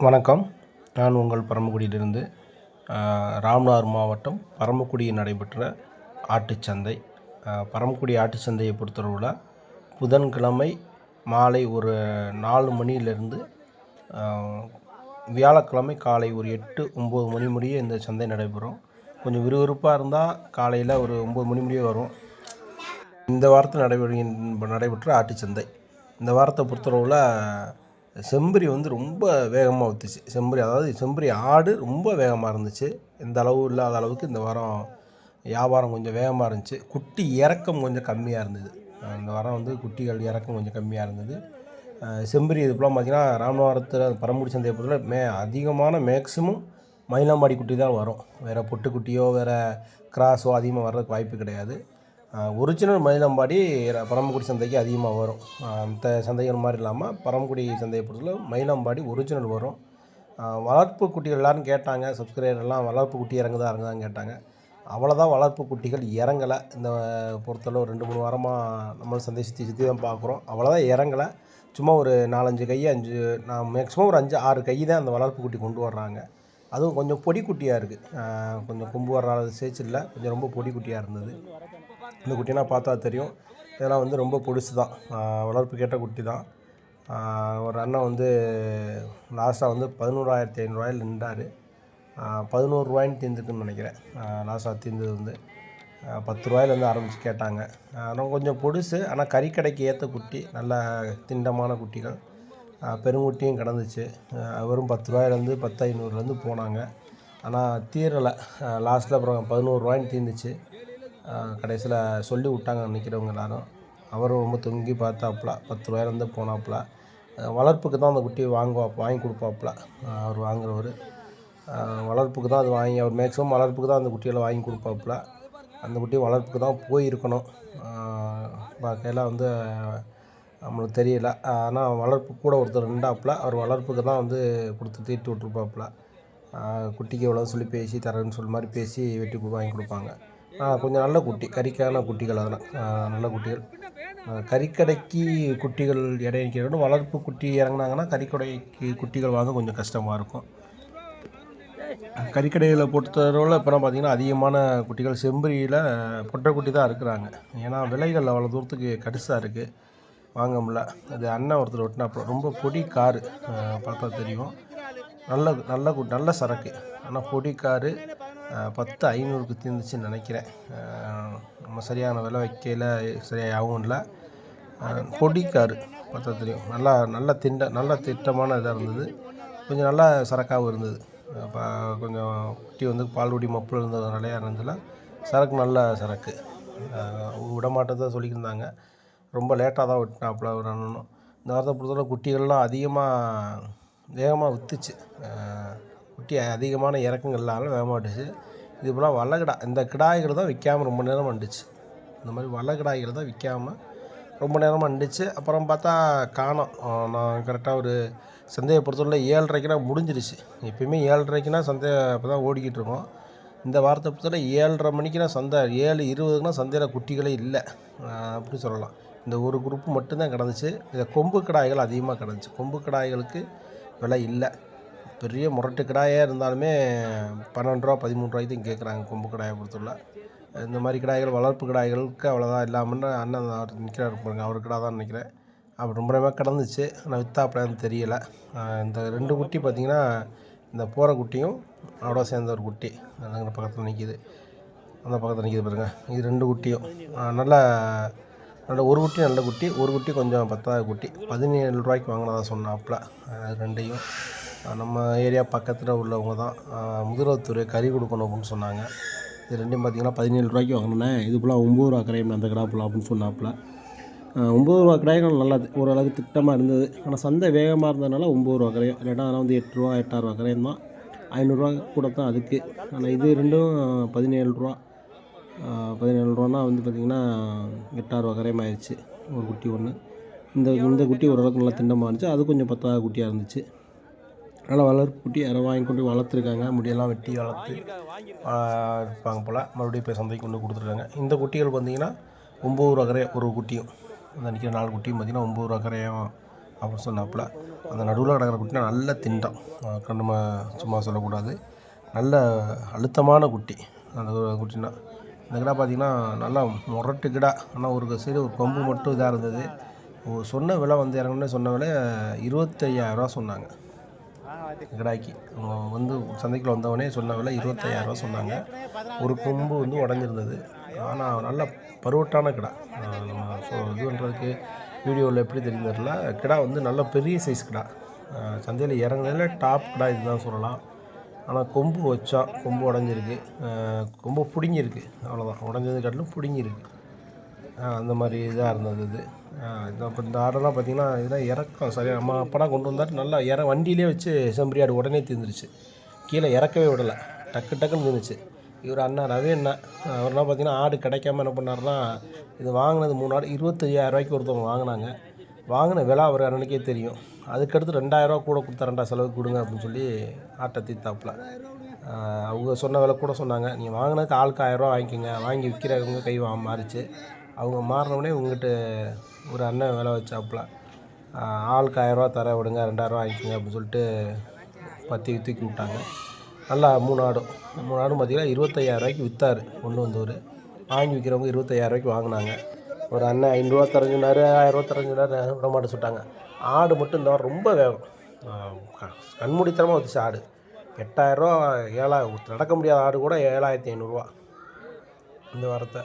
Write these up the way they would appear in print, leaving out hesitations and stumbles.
வணக்கம். நான் உங்கள் பரமக்குடியிலிருந்து ராமநாதபுரம் மாவட்டம் பரமக்குடியில் நடைபெற்ற ஆட்டுச்சந்தை. பரமக்குடி ஆட்டுச்சந்தையை பொறுத்தளவில் புதன்கிழமை மாலை ஒரு 4 மணியிலிருந்து வியாழக்கிழமை காலை ஒரு 8-9 மணி முடிய இந்த சந்தை நடைபெறும். கொஞ்சம் விறுவிறுப்பாக இருந்தால் காலையில் ஒரு 9 மணி முடிய வரும். இந்த வாரத்தில் நடைபெற்ற ஆட்டுச்சந்தை. இந்த வாரத்தை பொறுத்தளவில் செம்பரி ரொம்ப வேகமாக விற்றுச்சு. செம்பரி ஆடு ரொம்ப வேகமாக இருந்துச்சு. எந்த அளவு இல்லாத அளவுக்கு இந்த வாரம் வியாபாரம் கொஞ்சம் வேகமாக இருந்துச்சு. குட்டி இறக்கம் கொஞ்சம் கம்மியாக இருந்தது. இந்த வாரம் குட்டிகள் இறக்கம் கொஞ்சம் கம்மியாக இருந்தது. செம்பரி இதுக்கெலாம் பார்த்திங்கன்னா ராமநாதபுரத்தில் பரமக்குடி சந்தையை பொறுத்தவரை அதிகமான மேக்ஸிமம் மயிலாம்பாடி குட்டி தான் வரும். வேறு பொட்டுக்குட்டியோ வேறு கிராஸோ அதிகமாக வர்றதுக்கு வாய்ப்பு கிடையாது. ஒரிஜினல் மயிலாம்பாடி பரமக்குடி சந்தைக்கு அதிகமாக வரும். மற்ற சந்தைகள் மாதிரி இல்லாமல் பரமக்குடி சந்தையை பொறுத்தவரை மயிலாம்பாடி ஒரிஜினல் வரும். வளர்ப்பு குட்டிகள் எல்லோரும் கேட்டாங்க. சப்ஸ்கிரைபர்லாம் வளர்ப்பு குட்டி இறங்குதான்னு கேட்டாங்க. அவ்வளோதான் வளர்ப்பு குட்டிகள் இறங்கலை. இந்த பொறுத்தளவு 2-3 வாரமாக நம்ம சந்தை சுற்றி தான் பார்க்குறோம். அவ்வளோதான் இறங்கலை. சும்மா ஒரு 4-5 கை நான் மேக்ஸிமம் ஒரு 5-6 கை தான் அந்த வளர்ப்பு குட்டி கொண்டு வர்றாங்க. அதுவும் கொஞ்சம் பொடி குட்டியாக இருக்குது. கொஞ்சம் கொம்பு வர்ற சேச்சு இல்லை, கொஞ்சம் ரொம்ப பொடி குட்டியாக இருந்தது. இந்த குட்டினா பார்த்தா தெரியும். இதெல்லாம் ரொம்ப பொடிசு தான். வளர்ப்பு கேட்ட குட்டி தான். ஒரு அண்ணன் லாஸ்ட்டாக 11,500 நின்றார். 11 ரூபாய்ன்னு தீர்ந்துருக்குன்னு நினைக்கிறேன். லாஸ்ட்டாக தீர்ந்தது 10 ரூபாயிலேருந்து ஆரம்பித்து கேட்டாங்க. ஆனால் கொஞ்சம் பொடிசு, ஆனால் கறிக்கடைக்கு ஏற்ற குட்டி, நல்ல திண்டமான குட்டிகள். பெருங்குட்டியும் கிடந்துச்சு. வெறும் 10 ரூபாயிலேருந்து 10,500 போனாங்க. ஆனால் தீரலை. லாஸ்ட்டில் அப்புறம் 11 ரூபாய்ன்னு தீர்ந்துச்சு. கடைசியில் சொல்லி விட்டாங்க நிற்கிறவங்க எல்லாரும். அவரும் ரொம்ப தொங்கி பார்த்தாப்புல 10 ரூபாயிலேருந்து போனாப்புல. வளர்ப்புக்கு தான் அந்த குட்டி வாங்கி கொடுப்பாப்புல. அவர் வாங்குறவர் வளர்ப்புக்கு தான் அது வாங்கி, அவர் மேக்ஸிமம் வளர்ப்புக்கு தான் அந்த குட்டிகளை வாங்கி கொடுப்பாப்புல. அந்த குட்டி வளர்ப்புக்கு தான் போயிருக்கணும். பார்க்கையில் நம்மளுக்கு தெரியல. ஆனால் வளர்ப்பு கூட ஒருத்தர் நின்றாப்புல. அவர் வளர்ப்புக்கு தான் கொடுத்து தீட்டு விட்ருப்பாப்புல. குட்டிக்கு எவ்வளோ சொல்லி பேசி தரேன்னு சொல்லி மாதிரி பேசி வெட்டி வாங்கி கொடுப்பாங்க. கொஞ்சம் நல்ல குட்டி, கறிக்கான குட்டிகள். அதெல்லாம் நல்ல குட்டிகள். கறிக்கடைக்கு குட்டிகள் இடையிட வளர்ப்பு குட்டி இறங்கினாங்கன்னா கறிக்கடைக்கு குட்டிகள் வாங்க கொஞ்சம் கஷ்டமாக இருக்கும். கறிக்கடையில் பொறுத்தவரை இப்போலாம் பார்த்திங்கன்னா அதிகமான குட்டிகள் செம்பரியில் பொட்டை குட்டி தான் இருக்கிறாங்க. ஏன்னா விலைகள் அவ்வளோ தூரத்துக்கு கடுசாக இருக்குது, வாங்க முடியல. அது அண்ணன் ஒருத்தர் வெட்டினாப்புல. ரொம்ப பொடி காரு, பார்த்தா தெரியும். நல்ல சரக்கு. ஆனால் பொடி காரு 10,500 தீர்ந்துச்சுன்னு நினைக்கிறேன். நம்ம சரியான விலை வைக்கையில் சரியாகவும் இல்லை. பொடிக்காரு பார்த்தா தெரியும். நல்ல திட்டமான இதாக இருந்தது. கொஞ்சம் நல்லா சரக்காகவும் இருந்தது. இப்போ கொஞ்சம் குட்டி பால்குடி மப்பில் இருந்ததுனால இருந்ததில் சரக்கு நல்ல சரக்கு. விடமாட்டதான் சொல்லியிருந்தாங்க. ரொம்ப லேட்டாக தான் விட்டாப்புல ஒரு அண்ணனும். இந்த வாரத்தை பொறுத்தவரை குட்டிகள்லாம் வேகமாக விற்றுச்சு. குட்டி அதிகமான இறக்கங்கள்னால வேகமாக விட்டுச்சு. இது போல் வளக்கிடா, இந்த கிடாய்கள் தான் விற்காமல் ரொம்ப நேரம் வந்துச்சு. இந்த மாதிரி வளக்கிடாய்கள் தான் விற்காமல் ரொம்ப நேரமாக இருந்துச்சு. அப்புறம் பார்த்தா காணோம். நான் கரெக்டாக ஒரு சந்தையை பொறுத்தவரை 7:30க்குனா முடிஞ்சிருச்சு. எப்பயுமே 7:30க்குனா சந்தை அப்போ தான் ஓடிக்கிட்டு இருக்கோம். இந்த வாரத்தை பொறுத்தவரை 7:30 மணிக்குனா சந்தை, 7:20க்குனா சந்தையில் குட்டிகளே இல்லை அப்படி சொல்லலாம். இந்த ஒரு குரூப்பு மட்டும்தான் கிடந்துச்சு. இந்த கொம்பு கிடாய்கள் அதிகமாக கிடந்துச்சு. கொம்பு கிடாய்களுக்கு விலை இல்லை. பெரிய முரட்டு கிடாயாக இருந்தாலுமே 12 ரூபா 13 ரூபாய்க்கு தான் கேட்குறாங்க கொம்பு கிடாயை பொறுத்தவரை. இந்த மாதிரி கிடாய்கள் வளர்ப்பு கிடாய்களுக்கு அவ்வளோதான் இல்லாமல் அண்ணன் அவர் நிற்கிறார் பாருங்க, அவர் கிடா தான் நினைக்கிறேன். அப்படி ரொம்ப நேரமாக கிடந்துச்சு. ஆனால் விற்றாப்படான்னு தெரியலை. இந்த 2 குட்டி பார்த்திங்கன்னா, இந்த போகிற குட்டியும் அவரோட சேர்ந்த ஒரு குட்டி அந்த பக்கத்தில் நிற்கிது. அந்த பக்கத்தில் நிற்கிது பாருங்கள். இது 2 குட்டியும் நல்ல ஒரு குட்டி நல்ல குட்டி, ஒரு குட்டி கொஞ்சம் பத்தாத குட்டி. 17 ரூபாய்க்கு வாங்கினதா சொன்னாப்புல. அது 2யும் நம்ம ஏரியா பக்கத்தில் உள்ளவங்க தான். முதுரத்தூர் கறி கொடுக்கணும் அப்படின்னு சொன்னாங்க. இது 2யும் பார்த்திங்கன்னா 17 ரூபாய்க்கு வாங்கினேன். இது போல் 9 ரூபா கடையும் அந்த கடை போல் அப்படின்னு சொன்னாப்புல. 9 ரூபா கடைகள் நல்லா ஓரளவுக்கு திட்டமாக இருந்தது. ஆனால் சந்தை வேகமாக இருந்ததுனால 9 ரூபா கடையும், இல்லைன்னா அதெல்லாம் 8 ரூபா 8-6 ரூபா கடையும் தான். 500 ரூபா கூட தான் அதுக்கு. ஆனால் இது 2ம் 17 ரூபா. 17 ரூபான்னா பார்த்திங்கன்னா 8-6 ரூபா கரையம் ஆயிடுச்சு ஒரு குட்டி ஒன்று. இந்த குட்டி ஓரளவுக்கு நல்லா திண்டமாக இருந்துச்சு. அது கொஞ்சம் பத்தாவது குட்டியாக இருந்துச்சு. நல்லா வளர்ப்பு குட்டி யாரும் வாங்கி கொண்டு வளர்த்துருக்காங்க. முடியெல்லாம் வெட்டி வளர்த்து இருப்பாங்க போல். மறுபடியும் போய் சந்தைக்கு கொண்டு கொடுத்துருக்காங்க. இந்த குட்டிகள் பார்த்திங்கன்னா 9 ரூபா கரையும் ஒரு குட்டியும். அந்த நிற்கிற 4 குட்டியும் பார்த்திங்கன்னா 9 ரூபா கரையும் அப்படின்னு சொன்னாப்புல. அந்த நடுவில் கிடக்கிற குட்டினா நல்ல திண்டம், நம்ம சும்மா சொல்லக்கூடாது, நல்ல அழுத்தமான குட்டி அந்த குட்டினா. இந்த கிடா பார்த்திங்கன்னா நல்லா முரட்டு கிடா. ஆனால் ஒரு சைடு ஒரு கொம்பு மட்டும் இதாக இருந்தது. சொன்ன விலை வந்து இறங்கணுன்னே சொன்ன விலை 25,000 சொன்னாங்க கிடாய்க்கு. அவங்க வந்து சந்தைக்குள்ள வந்தவொடனே சொன்ன விலை 25,000 சொன்னாங்க. ஒரு கொம்பு வந்து உடஞ்சிருந்தது. ஆனால் நல்ல பருவட்டான கிடா. நம்ம இது பண்ணுறதுக்கு வீடியோவில் எப்படி தெரியும் தெரியல. கிடா வந்து நல்ல பெரிய சைஸ் கிடா. சந்தையில் இறங்குனதுல டாப் கிடா இதுதான் சொல்லலாம். ஆனால் கொம்பு வச்சா கொம்பு உடஞ்சிருக்கு, கொம்பு பிடுங்கிருக்கு, அவ்வளோதான். உடஞ்சது காட்டிலும் பிடுங்கிருக்கு. அந்த மாதிரி இதாக இருந்தது இது. இப்போ இந்த ஆடெல்லாம் பார்த்திங்கன்னா இதெல்லாம் இறக்கம் சரியாக நம்ம அப்போனா கொண்டு வந்தார். நல்லா வண்டியிலே வச்சு செம்பரி ஆடு உடனே தீர்ந்துருச்சு. கீழே இறக்கவே விடலை, டக்கு டக்குன்னு தீர்ந்துச்சு. இவர் அண்ணா ரவி அண்ணா அவர்லாம் பார்த்திங்கன்னா ஆடு கிடைக்காம என்ன பண்ணார்னா, இது வாங்கினது 3 ஆடு 25,000 ஒருத்தவங்க வாங்கினாங்க. வாங்கின விலை அவர் அன்றைக்கே தெரியும். அதுக்கடுத்து 2,000 கூட கொடுத்தாரண்டா செலவுக்கு கொடுங்க அப்படின்னு சொல்லி ஆட்டை தீர்த்தாப்புல. அவங்க சொன்ன விலை கூட சொன்னாங்க. நீங்கள் வாங்கினதுக்கு ஆளுக்கு 1000 வாங்கிக்கோங்க. வாங்கி விற்கிறவங்க கை மாறிச்சு. அவங்க மாறினோடனே உங்கள்கிட்ட ஒரு அண்ணன் விலை வச்சாப்புல. ஆளுக்கு 1000 தர விடுங்க, 2,000 வாங்கிக்கோங்க அப்படின்னு சொல்லிட்டு தூக்கி விட்டாங்க. நல்லா 3 ஆடும் பார்த்திங்கன்னா 25,000 விற்றார் கொண்டு வந்தவர். வாங்கி விற்கிறவங்க 25,000 வாங்கினாங்க. ஒரு அண்ணன் 500 தரஞ்சினார், 1000 தரஞ்சினார், விட மாட்டேன் சொல்லிட்டாங்க. ஆடு மட்டும் இந்த வாரம் ரொம்ப வேகம், கண்மூடித்தனமாக வந்துச்சு ஆடு. 8,000, 7,000 நடக்க முடியாத ஆடு கூட 7,500 இந்த வாரத்தை.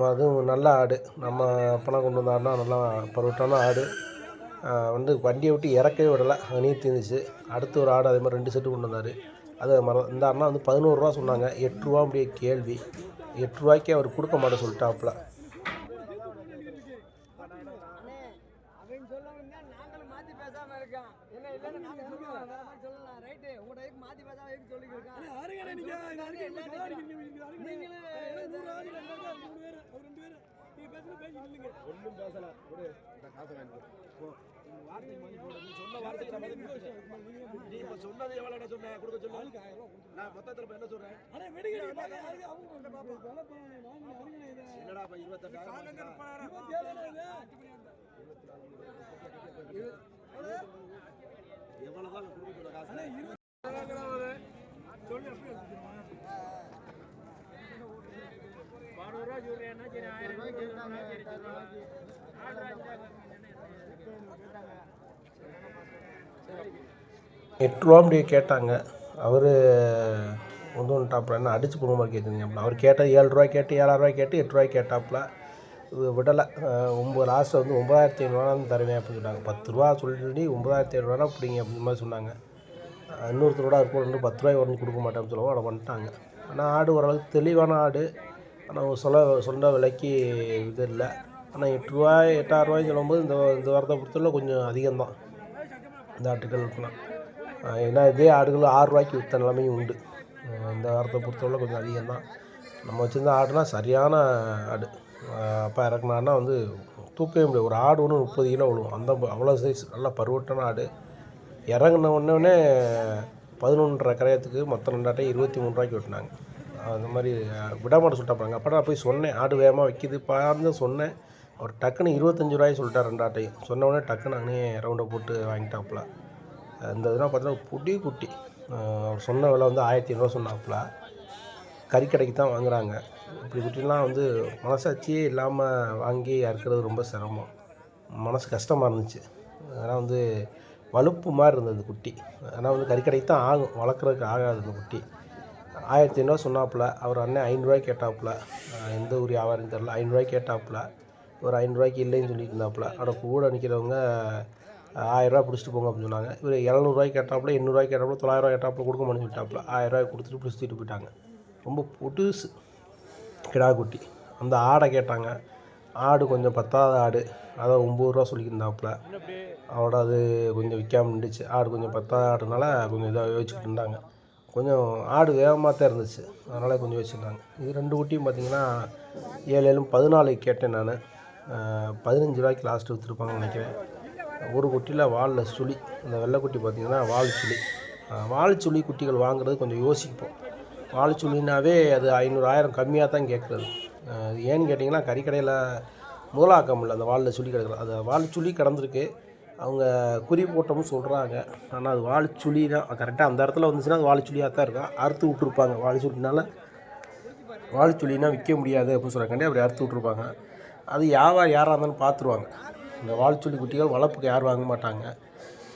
அதுவும் நல்ல ஆடு. நம்ம பணம் கொண்டு வந்த ஆடுனா நல்லா பருவட்டான ஆடு. வந்து வண்டியை விட்டு இறக்கவே விடலை, அங்கேயே தீர்ந்துச்சு. அடுத்து ஒரு ஆடு அதே மாதிரி 2 செட்டு கொண்டு வந்தார். அது இந்த ஆடுனா வந்து 11 சொன்னாங்க. 8 அப்படியே கேள்வி. 8 அவர் கொடுக்க மாட்டேன் சொல்லிட்டாப்புல. சொன்னது எவ்வளோ சொன்ன கொடுக்க சொல்ல, நான் மொத்தத்தில் இப்போ என்ன சொல்றேன், என்னடா 28,000 எவ்வளோதான் கொடுக்க காசு ₹8 கேட்டாங்க. அவர் ஒன்று டாப்பில் என்ன அடிச்சு போகிற மாதிரி கேட்குறீங்க அப்படின்னா. அவர் கேட்டால் ₹7 கேட்டு, ₹7,000 கேட்டு, ₹8 கேட்டாப்புல. விடலை. லாஸ்ட்டில் வந்து 9,500 தருவேன் அப்படின்னு சொன்னாங்க. ₹10 சொல்லி 9,500 பிடிங்க அப்படின்ற மாதிரி சொன்னாங்க. இன்னொருத்தரோட இருக்கும், ரெண்டு ₹10 உடனே கொடுக்க மாட்டேன்னு சொல்லவும் அதை பண்ணிட்டாங்க. ஆனால் ஆடு ஓரளவுக்கு தெளிவான ஆடு. ஆனால் சொன்ன விலைக்கு இது இல்லை. ஆனால் ₹8 8,000 சொல்லும்போது இந்த வாரத்தை பொறுத்தவரை கொஞ்சம் அதிகம்தான் இந்த ஆட்டுகளுக்குலாம். ஏன்னா இதே ஆடுகள் ₹6 விற்ற நிலைமையும் உண்டு. இந்த வாரத்தை பொறுத்தவரை கொஞ்சம் அதிகம்தான். நம்ம வச்சுருந்த ஆடுனா சரியான ஆடு. அப்பா இறக்குனாருன்னா வந்து தூக்கவே முடியாது. ஒரு ஆடு ஒன்று 30 கிலோ விழுவும். அவ்வளோ சைஸ் நல்லா பருவட்டான ஆடு. இறங்கின உடனே 11.5 கரையத்துக்கு மொத்தம் 2 ஆட்டையும் ₹23 வெட்டினாங்க. அந்த மாதிரி விடாமாட்ட சொல்லிட்டாப்பாங்க. அப்போ நான் போய் சொன்னேன், ஆடு வேகமாக வைக்கிது பாருன்னு சொன்னேன். அவர் டக்குன்னு ₹25 சொல்லிட்டார் 2 ஆட்டையும். சொன்ன உடனே டக்குன்னு அங்கேயே ரவுண்டை போட்டு வாங்கிட்டாப்புல. இந்த இதெல்லாம் பார்த்தீங்கன்னா பொடி குட்டி. அவர் சொன்ன விலை வந்து ₹1,500 சொன்னாப்புல. கறிக்கடைக்கு தான் வாங்குகிறாங்க. இப்படி குட்டிலாம் வந்து மனசாட்சியே இல்லாமல் வாங்கி அறுக்கிறது ரொம்ப சிரமம். மனசு கஷ்டமாக இருந்துச்சு. அதனால் வந்து வலுப்பு மாதிரி இருந்தது குட்டி. ஆனால் வந்து கறிக்கடைக்கு தான் ஆகும், வளர்க்குறதுக்கு ஆகாது இந்த குட்டி. ₹1,500 சொன்னாப்புல. அவர் அண்ணன் ₹500 கேட்டாப்புல. எந்த ஊர் வியாபாரம் தெரில, ₹500 கேட்டாப்புல. ஒரு ₹500 இல்லைன்னு சொல்லிட்டு இருந்தாப்புல. ஆனால் கூட நிற்கிறவங்க ₹1,000 பிடிச்சிட்டு போங்க அப்படின்னு சொன்னாங்க. இவர் ₹700 கேட்டாப்புல, ₹800 கேட்டாப்புல, ₹900 கேட்டாப்புல கொடுக்க மாட்டேன்னு சொல்லிட்டாப்புல. ₹1000 கொடுத்துட்டு பிடிச்சிட்டு போயிட்டாங்க. ரொம்ப புதுசு கிடா குட்டி. அந்த ஆடை கேட்டாங்க. ஆடு கொஞ்சம் பத்தாத ஆடு, அதான் ₹9 சொல்லியிருந்தாப்புல. அவரோட அது கொஞ்சம் விற்காம நின்றுச்சு. ஆடு கொஞ்சம் பத்தாத ஆடுனால கொஞ்சம் இதாக யோசிச்சுக்கிட்டு இருந்தாங்க. கொஞ்சம் ஆடு வேகமாக தான் இருந்துச்சு, அதனால் கொஞ்சம் யோசிச்சுருந்தாங்க. இது 2 குட்டியும் பார்த்திங்கன்னா 7 14 கேட்டேன் நான். ₹15 லாஸ்ட்டு விற்றுருப்பாங்கன்னு நினைக்கிறேன். ஒரு குட்டியில் வாலில் சுழி. அந்த வெள்ளைக்குட்டி பார்த்திங்கன்னா வால் சுழி. வால் சுழி குட்டிகள் வாங்குறது கொஞ்சம் யோசிப்போம். வால் சுழினாவே அது 500 1000 கம்மியாக தான் கேட்குறது. ஏன்னு கேட்டிங்கன்னா கறிக்கடையில் முதலாக்கம் இல்லை, அந்த வாலில் சுழி கிடக்குறது. அது வால் சுழி கிடந்திருக்கு. அவங்க குறி போட்டோம்னு சொல்கிறாங்க. ஆனால் அது வாழைச்சுழி தான். கரெக்டாக அந்த இடத்துல வந்துச்சுன்னா அது வாழைச்சுழியாக தான் இருக்கும். அறுத்து விட்ருப்பாங்க. வாழைச்சுழினா விற்க முடியாது அப்படின்னு சொல்கிறாங்க, அப்படி அறுத்து விட்ருப்பாங்க. அது யாராக இருந்தாலும் பார்த்துருவாங்க. இந்த வாழைச்சுழி குட்டிகள் வளர்ப்புக்கு யாரும் வாங்க மாட்டாங்க.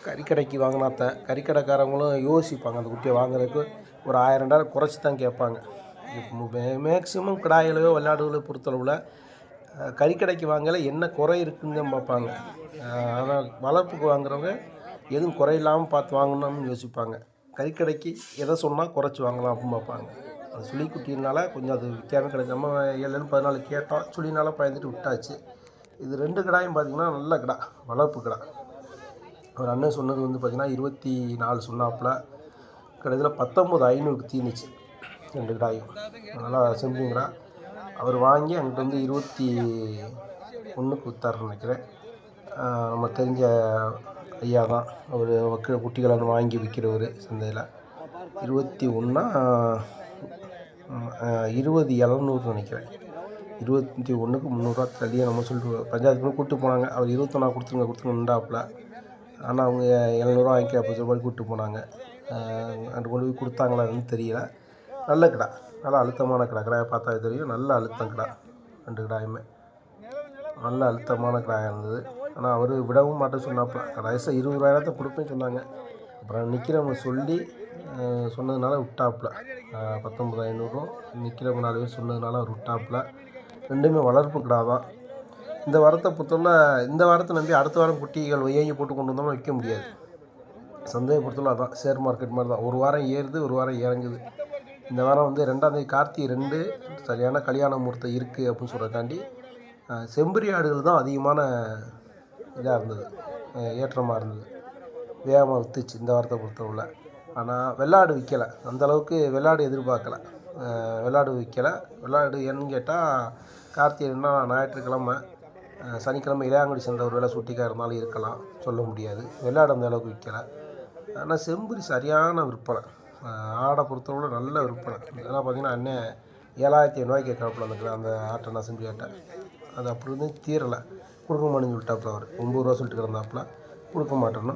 கறிக்கடைக்கு வாங்கினாத்தான் கறிக்கடைக்காரங்களும் யோசிப்பாங்க அந்த குட்டியை வாங்குறதுக்கு. ஒரு 1000 குறைச்சி தான் கேட்பாங்க. மேக்ஸிமம் கிடாய்களோ வெள்ளாடுகளோ பொறுத்தளவில் கறிக்கடைக்கு வாங்கல என்ன குறை இருக்குன்னு தான் பார்ப்பாங்க. ஆனால் வளர்ப்புக்கு வாங்குறவங்க எதுவும் குறை இல்லாமல் பார்த்து வாங்கணும்னு யோசிப்பாங்க. கறிக்கடைக்கு எதை சொன்னால் குறைச்சி வாங்கலாம் அப்படின்னு பார்ப்பாங்க. அது சுழி குட்டினால கொஞ்சம் அது விற்காம கிடையாது. நம்ம 7-14 கேட்டோம், சுழினால பயந்துட்டு விட்டாச்சு. இது 2 கிடாயும் பார்த்திங்கன்னா நல்ல கிடா, வளர்ப்பு கிடா. அவர் அண்ணன் சொன்னது வந்து பார்த்திங்கன்னா 24 சொன்னாப்புல. கடைசியில் 19,500 தீர்ந்துச்சு 2 கிடாயும். நல்லா செம்பிங்கடா. அவர் வாங்கி அங்கிட்ட வந்து 21க்கு விற்றாருன்னு நினைக்கிறேன். நம்ம தெரிஞ்ச ஐயா தான் அவர். குட்டிகளை வாங்கி விற்கிறவர் சந்தையில். 21னா 20,700 நினைக்கிறேன். 21க்கு 300 தள்ளியே நம்ம சொல்லிட்டு பஞ்சாயத்து பண்ணி கூப்பிட்டு போனாங்க. அவர் 21 கொடுத்துருங்கண்டாப்புல. ஆனால் அவங்க 700 வாங்கிக்க அப்படி சொல்லி கூப்பிட்டு போனாங்க. அங்கே கொண்டு போய் கொடுத்தாங்களான்னு தெரியல. நல்ல கிடா, நல்லா அழுத்தமான கிடாயை பார்த்தா தெரியும். நல்ல அழுத்தம் கிடா. 2 கிடாயுமே நல்ல அழுத்தமான கிடாயாக இருந்தது. ஆனால் அவர் விடவும் மாட்டேன்னு சொன்னாப்புல. கடைசியாக 20,000 கொடுப்பேன்னு சொன்னாங்க. அப்புறம் நிற்கிறவங்க சொல்லி சொன்னதுனால விட்டாப்புல. 19,500 நிற்கிறவங்க 4 பேர் சொன்னதுனால அவர் விட்டாப்புல. 2மே வளர்ப்பு கிடா தான். இந்த வாரத்தை பொறுத்தவரை இந்த வாரத்தை நம்பி அடுத்த வாரம் குட்டிகள் ஏங்கி போட்டு கொண்டு வந்தோம்னா விற்க முடியாது. சந்தையை பொறுத்தவரை அதான் ஷேர் மார்க்கெட் மாதிரி தான். ஒரு வாரம் ஏறுது, ஒரு வாரம் இறங்குது. இந்த வாரம் வந்து 2ஆம் தேதி கார்த்திகை 2 சரியான கல்யாண முகூர்த்தம் இருக்குது அப்படின்னு சொல்கிறக்காண்டி செம்பரி ஆடுகள் தான் அதிகமான இதாக இருந்தது, ஏற்றமாக இருந்தது. வேகமாக விற்றுச்சு இந்த வாரத்தை பொறுத்தவரை. ஆனால் வெள்ளாடு விற்கலை. அந்தளவுக்கு வெள்ளாடு எதிர்பார்க்கலை. வெள்ளாடு விற்கலை. வெள்ளாடு என்னன்னு கேட்டால் கார்த்திகை 2 ஞாயிற்றுக்கிழமை, சனிக்கிழமை இளையாங்குடி சந்தை ஒரு வேளை சுட்டிக்காக இருந்தாலும் இருக்கலாம், சொல்ல முடியாது. வெள்ளாடு அந்த அளவுக்கு விற்கலை. ஆனால் செம்பரி சரியான விற்பனை. ஆடை பொறுத்தவரை நல்ல விற்பனை. இதெல்லாம் பார்த்திங்கன்னா அண்ணன் 7,500 கேட்கறாப்புல அந்த ஆட்டை, நான் செம்பரி ஆட்டை. அது அப்படி இருந்து தீரலை, கொடுக்க மாட்டேன்னு சொல்லிட்டாப்புல. அவர் 9 ரூபா சொல்லிட்டு கிடந்தாப்புல, கொடுக்க மாட்டேன்னு.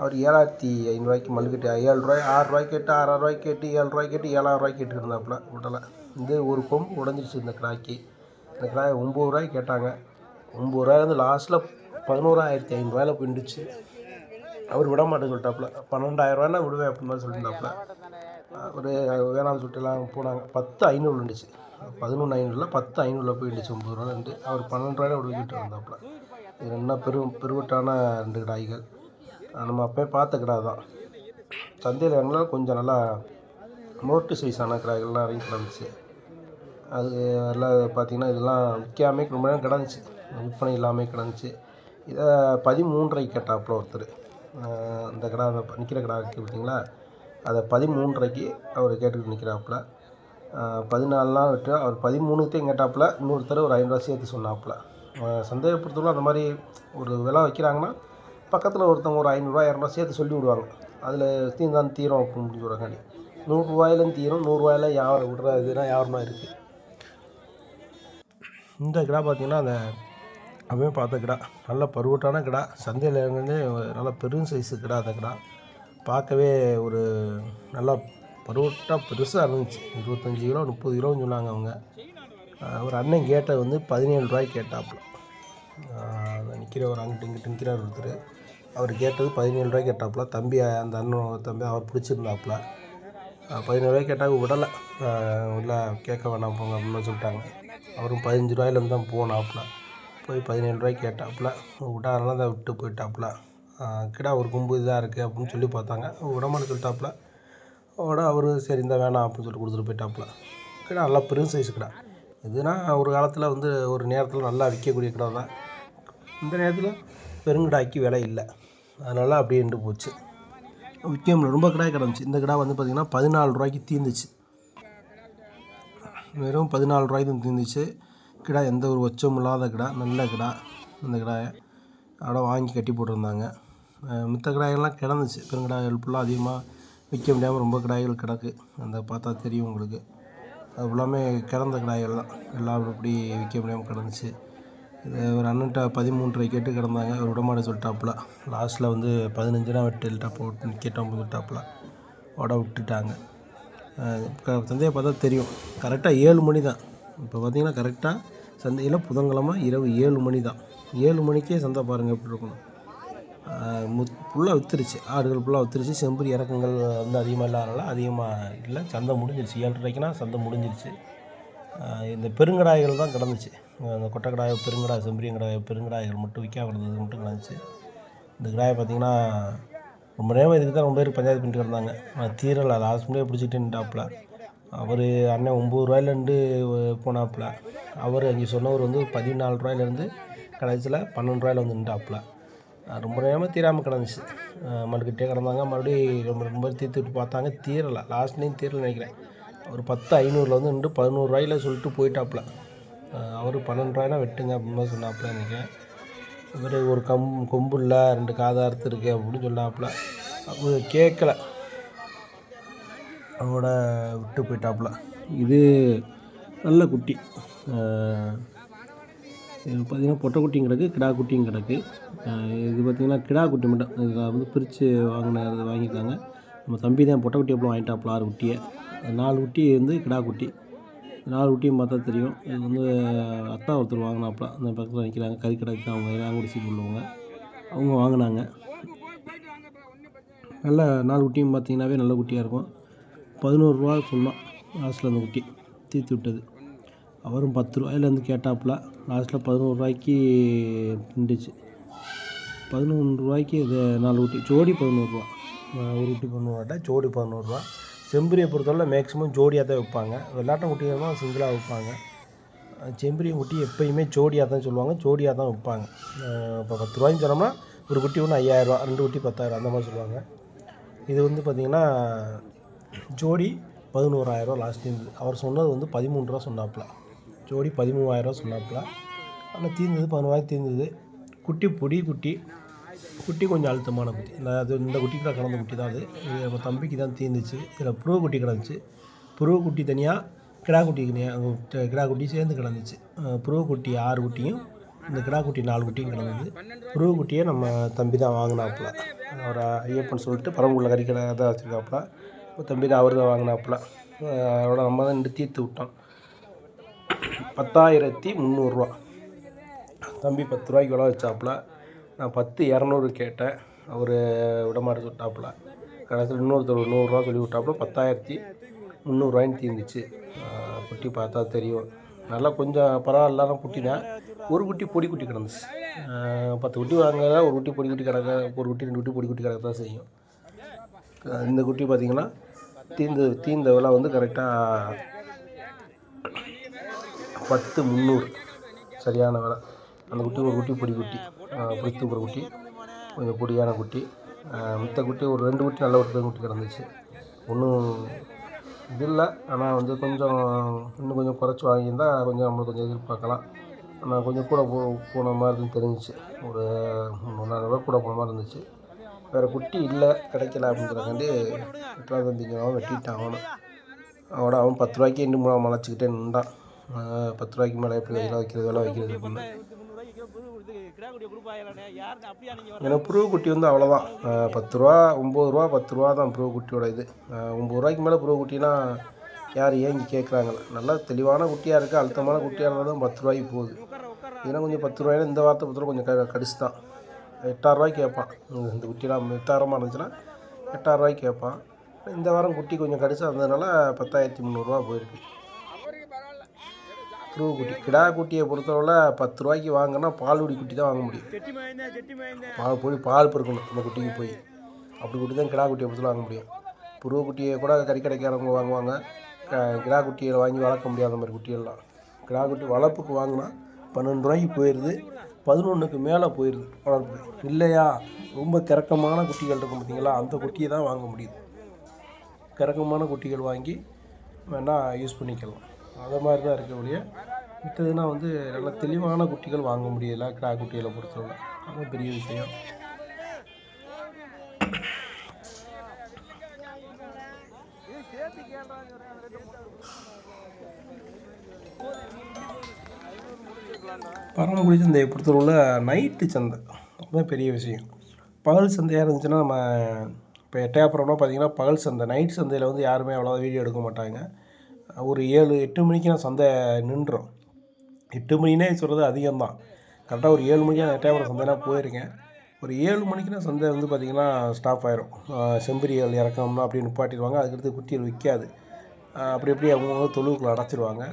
அவர் 7,500 மல்லுக்கட்டி 7 ரூபாய் 6 ரூபாய்க்கு கேட்டு 6 ரூபாய்க்கு கேட்டு 7 ரூபாய்க்கு கேட்டு 7,000 ரூபாய்க்கு கேட்டுக்கிட்டு இருந்தாப்புல. விடலை. இந்த ஒரு கொம்பு உடஞ்சிருச்சு இந்த கிடாய்க்கு. இந்த கிடாய் 9 ரூபாய்க்கு கேட்டாங்க. 9 ரூபாயிலேருந்து லாஸ்ட்டில் 11,500 போயிடுச்சு. அவர் விட மாட்டேன்னு சொல்லிட்டாப்புல. 12,000 விடுவேன் அப்படின்னு மாதிரி சொல்லியிருந்தாப்புல. ஒரு வேணாம்னு சொல்லிட்டுலாம் போனாங்க. 10,500 இருந்துச்சு. 11,500 10,500 போயிடுச்சு. 9 ரூபாய். அவர் 12 விடுவிக்கிட்டு இருந்தாப்புல. இது என்ன பெருவட்டான 2 கிடாய்கள். நம்ம அப்போயே பார்த்த கிடா தான். சந்தையில் இறங்கலாம் கொஞ்சம் நல்லா மோட்டு சைஸான கிடாய்கள்லாம் இறங்கி கிடந்துச்சு. அது எல்லாம் பார்த்திங்கன்னா இதெல்லாம் விற்காமே ரொம்ப நேரம் கிடந்துச்சு, விற்பனை இல்லாமல் கிடந்துச்சு. இதை 13,500 கேட்டாப்புல ஒருத்தர். அந்த கிடா அந்த நிற்கிற கிடா இருக்குது பார்த்தீங்களா, அதை 13,500 அவர் கேட்டுக்கிட்டு நிற்கிறாப்புல. 14 விட்டு அவர் 13க்கு கேட்டாப்புல. இன்னொருத்தர் ஒரு 500 சேர்த்து சொன்னாப்புல. சந்தையை பொறுத்தவரை அந்த மாதிரி ஒரு விலை வைக்கிறாங்கன்னா பக்கத்தில் ஒருத்தவங்க ஒரு 500 200 சேர்த்து சொல்லி விடுவாங்க. அதில் தீர்ந்தான் தீரும் அப்படின்னு சொல்கிறாங்க. 100 ரூபாயிலும் தீரும், 100 ரூபாயில வியாபாரம் விடுற இதுனா வியாபாரமாக இருக்குது. இந்த கிடா பார்த்திங்கன்னா அந்த அப்படியே பார்த்த கிடா நல்ல பருவட்டான கிடா. சந்தையில் இறங்குனே நல்லா பெரும் சைஸு கிடா. அந்த கிடா பார்க்கவே ஒரு நல்லா பருவட்டாக பெருசாக இருந்துச்சு. 25 கிலோ 30 கிலோன்னு சொன்னாங்க அவங்க. ஒரு அண்ணன் கேட்டது வந்து 17 ரூபாய்க்கு கேட்டாப்புல. நிற்கிறவர் அங்கிட்டு இங்கிட்டு நிற்கிறார் ஒருத்தர். அவர் கேட்டது 17 ரூபாய்க்கு கேட்டாப்புல. தம்பி அந்த அண்ணன் தம்பி அவர் பிடிச்சிருந்தாப்புல. 17 ரூபாய்க்கு கேட்டால் விடலை. இல்லை கேட்க வேணாம் போங்க அப்படின்னு சொல்லிட்டாங்க. அவரும் 15 ரூபாயிலேருந்து தான் போனாப்புல. போய் 17 ரூபாய்க்கு கேட்டாப்புல. விடாதனால தான் விட்டு போயிட்டாப்புல. கிடா ஒரு கொம்பு இதாக இருக்குது அப்படின்னு சொல்லி பார்த்தாங்க. விடமான்னு சொல்லிட்டாப்புல. அவர் சரி இந்த வேணாம் அப்படின்னு சொல்லி கொடுத்துட்டு போயிட்டாப்புல. கிடா நல்லா பெரும் சைஸ் கிடா. இதுனா ஒரு காலத்தில் வந்து ஒரு நேரத்தில் நல்லா விற்கக்கூடிய கிடா தான். இந்த நேரத்தில் பெருங்கிடாய்க்கு விலை இல்லை, அதனால் அப்படியே நின்று போச்சு. விற்க முடியல. ரொம்ப கிடாய் கிடந்துச்சு. இந்த கிடா வந்து பார்த்திங்கன்னா 14 ரூபாய்க்கு தீர்ந்துச்சு. வெறும் 14 ரூபாய்க்கு தான் தீர்ந்துச்சு. கிடா எந்த ஒரு ஒச்சமும் இல்லாத கிடா, நல்ல கிடா. இந்த கிடாயை அதோட வாங்கி கட்டி போட்டிருந்தாங்க. மித்த கிடாய்கள்லாம் கிடந்துச்சு. பெருங்கிடாய்கள் ஃபுல்லாக அதிகமாக விற்க முடியாமல் ரொம்ப கிடாய்கள் கிடக்கு. அந்த பார்த்தா தெரியும் உங்களுக்கு. அது ஃபுல்லாமே கிடந்த கிடாய்கள் தான். எல்லாம் இப்படி விற்க முடியாமல் கிடந்துச்சு. இது ஒரு அண்ணன்ட்ட 13.5 கேட்டு கிடந்தாங்க, ஒரு விடமாட சொல்லிட்டாப்புல. லாஸ்ட்டில் வந்து 15 வெட்டில்ட்டா போட்டு கேட்டோம் சொல்லிட்டாப்புல. விட்டுட்டாங்க. சந்தையை பார்த்தா தெரியும், கரெக்டாக 7 மணி தான். இப்போ பார்த்தீங்கன்னா கரெக்டாக சந்தையில் புதன்கிழமை இரவு 7 மணி தான். 7 மணிக்கே சந்தை பாருங்கள் எப்படி இருக்கணும். ஃபுல்லாக விற்றுருச்சு, ஆடுகள் ஃபுல்லாக விற்றுருச்சு. செம்பரி இறக்கங்கள் வந்து அதிகமாக இல்லாதனால அதிகமாக இல்லை, சந்தை முடிஞ்சிருச்சு. 7:30க்குனா சந்தை முடிஞ்சிருச்சு. இந்த பெருங்கடாய்கள் தான் கிடந்துச்சு. அந்த கொட்டைக்கடாய், பெருங்கடாய், செம்பரியங்கடாய், பெருங்கடாய்கள் மட்டும் விற்காம கிடந்தது மட்டும் கிடந்துச்சு. இந்த கடாயை பார்த்திங்கன்னா ரொம்ப நேரம் இதுக்கு தான் ரொம்ப பேர் பஞ்சாயத்து பண்ணிட்டு கிடந்தாங்க. தீரலை, லாஸ்ட் முடியே பிடிச்சிக்கிட்டு நின்றாப்புல. அவர் அண்ணன் 9 ரூபாயிலேருந்து போனாப்புல. அவர் அங்கே சொன்னவர் வந்து 14 ரூபாயிலேருந்து கடைசியில் 12 ரூபாயில் வந்து நின்றாப்புல. ரொம்ப நேரமாக தீராமல் கிடந்துச்சு. மறுக்கிட்டே கிடந்தாங்க. மறுபடியும் ரொம்ப தீர்த்து விட்டு பார்த்தாங்க, தீரலை. லாஸ்ட்லேயும் தீரலை நினைக்கிறேன். ஒரு 10.500 வந்து நின்று 11 ரூபாயில் சொல்லிட்டு போயிட்டாப்புல. அவர் 12 ரூபாய்னா வெட்டுங்க அப்படின்னு சொன்னாப்புல நினைக்கிறேன். இவர் ஒரு கொம்பு இல்லை, 2 காதை அறுத்து இருக்குது அப்படின்னு சொன்னாப்புல. அவர் கேட்கல, அவரோட விட்டு போயிட்டாப்புல. இது நல்ல குட்டி. இது பார்த்திங்கன்னா பொட்டை குட்டியும் கிடக்கு, கிடா குட்டியும் கிடக்கு. இது பார்த்திங்கன்னா கிடா குட்டி மட்டும் இதில் வந்து பிரித்து வாங்கியிருக்காங்க. நம்ம தம்பி தான் பொட்டை குட்டி எப்போ வாங்கிட்டாப்புல 6 குட்டியை. 4 குட்டி வந்து கிடா குட்டி. 4 குட்டியும் பார்த்தா தெரியும். இது வந்து அத்தா ஒருத்தர் வாங்கினாப்புல, அந்த பக்கத்தில் நிற்கிறாங்க. கறிக்கடைக்கு தான் அவங்க இறாங்குடி சீட் உள்ளவங்க, அவங்க வாங்கினாங்க. நல்ல 4 குட்டியும் பார்த்திங்கன்னாவே நல்ல குட்டியாக இருக்கும். 11 ரூபா சொன்னோம் லாஸ்ட்டில் அந்த குட்டி தீர்த்து விட்டது. அவரும் 10 ரூபாயிலேருந்து கேட்டாப்புல. லாஸ்ட்டில் 11 ரூபாய்க்கு நின்றுச்சு. 11 ரூபாய்க்கு இது 4 குட்டி, ஜோடி 11 ரூபா. ஒரு குட்டி 11 ரூபாட்டா, ஜோடி 11 ரூபா. செம்பரியை பொறுத்தவரை மேக்ஸிமம் ஜோடியாக தான் வைப்பாங்க. வெள்ளாட்டம் குட்டிகள் தான் சிங்கிளாக வைப்பாங்க. செம்பரியம் குட்டி எப்போயுமே ஜோடியாக தான் சொல்லுவாங்க, ஜோடியாக தான் வைப்பாங்க. இப்போ 10 ரூபாய்ன்னு சொன்னோம்னா ஒரு குட்டி ஒன்று 5000 ரூபா, 2 குட்டி 10,000 அந்த மாதிரி சொல்லுவாங்க. இது வந்து பார்த்திங்கன்னா ஜோடி 11,000 ரூபா லாஸ்ட் இருந்தது. அவர் சொன்னது வந்து 13 ரூபா சொன்னாப்புல. ஜோடி 13,000 ரூபா சொன்னாப்புல. ஆனால் தீர்ந்தது 11 ரூபாய்க்கு தீர்ந்தது. குட்டி பொடி குட்டி, குட்டி கொஞ்சம் அழுத்தமான குட்டி. அது இந்த குட்டிக்கு தான் கலந்த குட்டி தான். அது நம்ம தம்பிக்கு தான் தீர்ந்துச்சு. இதில் புருவ குட்டி கிடந்துச்சு. புருவ குட்டி தனியாக, கிடா குட்டி தனியாக, கிடா குட்டி சேர்ந்து கிடந்துச்சு. புருவ குட்டி 6 குட்டியும், இந்த கிடா குட்டி 4 குட்டியும் கிடந்தது. புருவ குட்டியை நம்ம தம்பி தான் வாங்கினாப்புல. அவரை ஐயப்பன் சொல்லிட்டு பரம்பூரில் கறிக்கடை தான் வச்சுருக்காப்புல. தம்பி தான் அவர் தான் வாங்கினாப்புல. அவரோட நம்ம தான் நின்று தீர்த்து விட்டோம். 10,300 ரூபா. தம்பி 10 ரூபாய்க்கு விலை வச்சாப்புல. நான் 10,200 கேட்டேன். அவர் விடமாட்ட சொல்லிட்டாப்புல. கடைசியில் இன்னொருத்தர் 100 ரூபா சொல்லி விட்டாப்புல. 10,300 ரூபாய்ன்னு தீர்ந்துச்சு. குட்டி பார்த்தா தெரியும், நல்லா கொஞ்சம் பரவாயில்லாத குட்டி தான். ஒரு குட்டி பொடி குட்டி கிடந்துச்சு. 10 குட்டி வாங்குறதா ஒரு குட்டி பொடி குட்டி கிடக்க, ஒரு குட்டி 2 குட்டி பொடி குட்டி கிடக்க தான் செய்யும். இந்த குட்டி பார்த்திங்கன்னா தீர்ந்த விலை வந்து கரெக்டாக 10,300 சரியான விலை. அந்த குட்டி ஒரு குட்டி பொடி குட்டி, பொடி தூக்குற குட்டி, கொஞ்சம் பொடியான குட்டி. மித்த குட்டி ஒரு 2 குட்டி நல்ல ஒரு குட்டி கிடந்துச்சு. ஒன்றும் இது இல்லை. ஆனால் வந்து கொஞ்சம் இன்னும் கொஞ்சம் குறைச்சி வாங்கியிருந்தால் கொஞ்சம் நம்மளுக்கு கொஞ்சம் எதிர்பார்க்கலாம். ஆனால் கொஞ்சம் கூட போன மாதிரி தெரிஞ்சிச்சு. ஒரு 300 ரூபா கூட போன மாதிரி இருந்துச்சு. வேறு குட்டி இல்லை, கிடைக்கல அப்படிங்கிறக்காண்டி வெட்டுறா தம்பிங்கிறவன் வெட்டிட்டான். அவன் 10 ரூபாய்க்கு இன்னும் மலைச்சிக்கிட்டே நின்றான். 10 ரூபாய்க்கு மேலே எப்படி விலை வைக்கிறது அப்படின்னு. ஏன்னா புருவ குட்டி வந்து அவ்வளோதான், 10 ரூபா, 9 ரூபா, 10 ரூபா தான் புருவ குட்டியோட இது. 9 ரூபாய்க்கு மேலே புருவ குட்டினா யார் ஏங்கி கேட்குறாங்களே. நல்லா தெளிவான குட்டியாக இருக்குது, அழுத்தமான குட்டியாக இருந்தாலும் 10 ரூபாய்க்கு போகுது. இதெல்லாம் கொஞ்சம் 10 ரூபாயில இந்த வாரத்தை 10 ரூபா கொஞ்சம் கடிச்சு தான் 8,000 ரூபாய்க்கு கேட்பான். இந்த குட்டிலாம் 8,000 இருந்துச்சுன்னா 8,000 ரூபாய்க்கு கேட்பான். இந்த வாரம் குட்டி கொஞ்சம் கடிச்சு வந்ததுனால 10,300 ரூபா போயிருக்கு. புருவ குட்டி, கிடா குட்டியை பொறுத்தவரை 10 ரூபாய்க்கு வாங்கினா பால்குடி குட்டி தான் வாங்க முடியும். பால் பொறுக்கணும் இந்த குட்டிக்கு போய், அப்படி குட்டி தான் கிடா குட்டியை பொறுத்தவரை வாங்க முடியும். புருவ குட்டியை கூட கறிக்கடைக்காரவங்க வாங்குவாங்க. கிடா குட்டியை வாங்கி வளர்க்க முடியாத மாதிரி குட்டியெல்லாம். கிடா குட்டி வளர்ப்புக்கு வாங்கினா 12 ரூபாய்க்கு போயிடுது, 11க்கு மேலே போயிடுது வளர்ப்பு. இல்லையா ரொம்ப கிறக்கமான குட்டிகள் இருக்கும் பார்த்திங்களா, அந்த குட்டியை தான் வாங்க முடியுது. கிறக்கமான குட்டிகள் வாங்கி வேணால் யூஸ் பண்ணிக்கலாம். அதை மாதிரி தான் இருக்க ஒழிய மித்ததுனா வந்து நல்லா தெளிவான குட்டிகள் வாங்க முடியலை கிடா குட்டிகளை பொறுத்தவரை. அதுவும் பெரிய விஷயம். பரமக்குடி சந்தையை பொறுத்தளவில் நைட்டு சந்தை அதுதான் பெரிய விஷயம். பகல் சந்தையாக இருந்துச்சுன்னா நம்ம இப்போ எட்டயபுரம்னா பார்த்திங்கன்னா பகல் சந்தை. நைட் சந்தையில் வந்து யாருமே அவ்வளோவா வீடியோ எடுக்க மாட்டாங்க. ஒரு 7-8 மணிக்கெலாம் சந்தை நின்றும். 8 மணினே சொல்கிறது அதிகம்தான். கரெக்டாக ஒரு 7 மணிக்கு நான் எட்டயபுரம் சந்தைலாம் போயிருக்கேன். ஒரு 7 மணிக்குனா சந்தை வந்து பார்த்திங்கன்னா ஸ்டாப் ஆயிரும். செம்பரிகள் இறக்கணும்னா அப்படியே நிப்பாட்டிடுவாங்க. அதுக்கடுத்து குட்டிகள் விற்காது. அப்படி அவங்கவுங்க தொழுவுக்குள்ள அடைச்சிருவாங்க.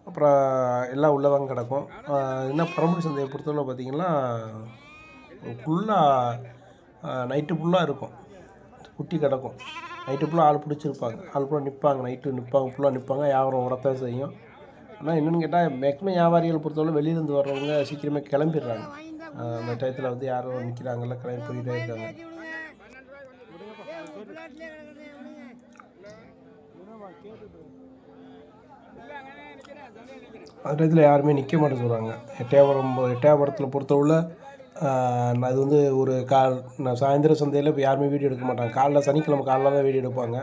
அப்புறம் எல்லாம் உள்ளே தான் கிடக்கும். என்ன பரமக்குடி சந்தையை பொறுத்தவரை பார்த்திங்கன்னா ஃபுல்லாக நைட்டு ஃபுல்லாக இருக்கும். குட்டி கிடக்கும். நைட்டு ஃபுல்லாக ஆள் பிடிச்சிருப்பாங்க. ஆள் ஃபுல்லாக நிற்பாங்க. நைட்டு நிற்பாங்க, ஃபுல்லாக நிற்பாங்க. வியாபாரம் ஓடத்தான் செய்யும். ஆனால் என்னென்னு கேட்டால் மேக்ஸிமம் வியாபாரிகள் பொறுத்தவரை வெளியிலேருந்து வர்றவங்க சீக்கிரமே கிளம்பிடுறாங்க. அந்த டயத்தில் வந்து யாரும் நிற்கிறாங்கல்ல, கிளம்பி போயிட்டே இருக்காங்க. அந்த டயத்தில் யாருமே நிற்க மாட்டேன்னு சொல்கிறாங்க. எட்டயபுரத்தில் பொறுத்தவரை அது வந்து ஒரு சாயந்தரம் சந்தையில் இப்போ யாருமே வீடியோ எடுக்க மாட்டாங்க. சனிக்கிழமை காலைல தான் வீடியோ எடுப்பாங்க.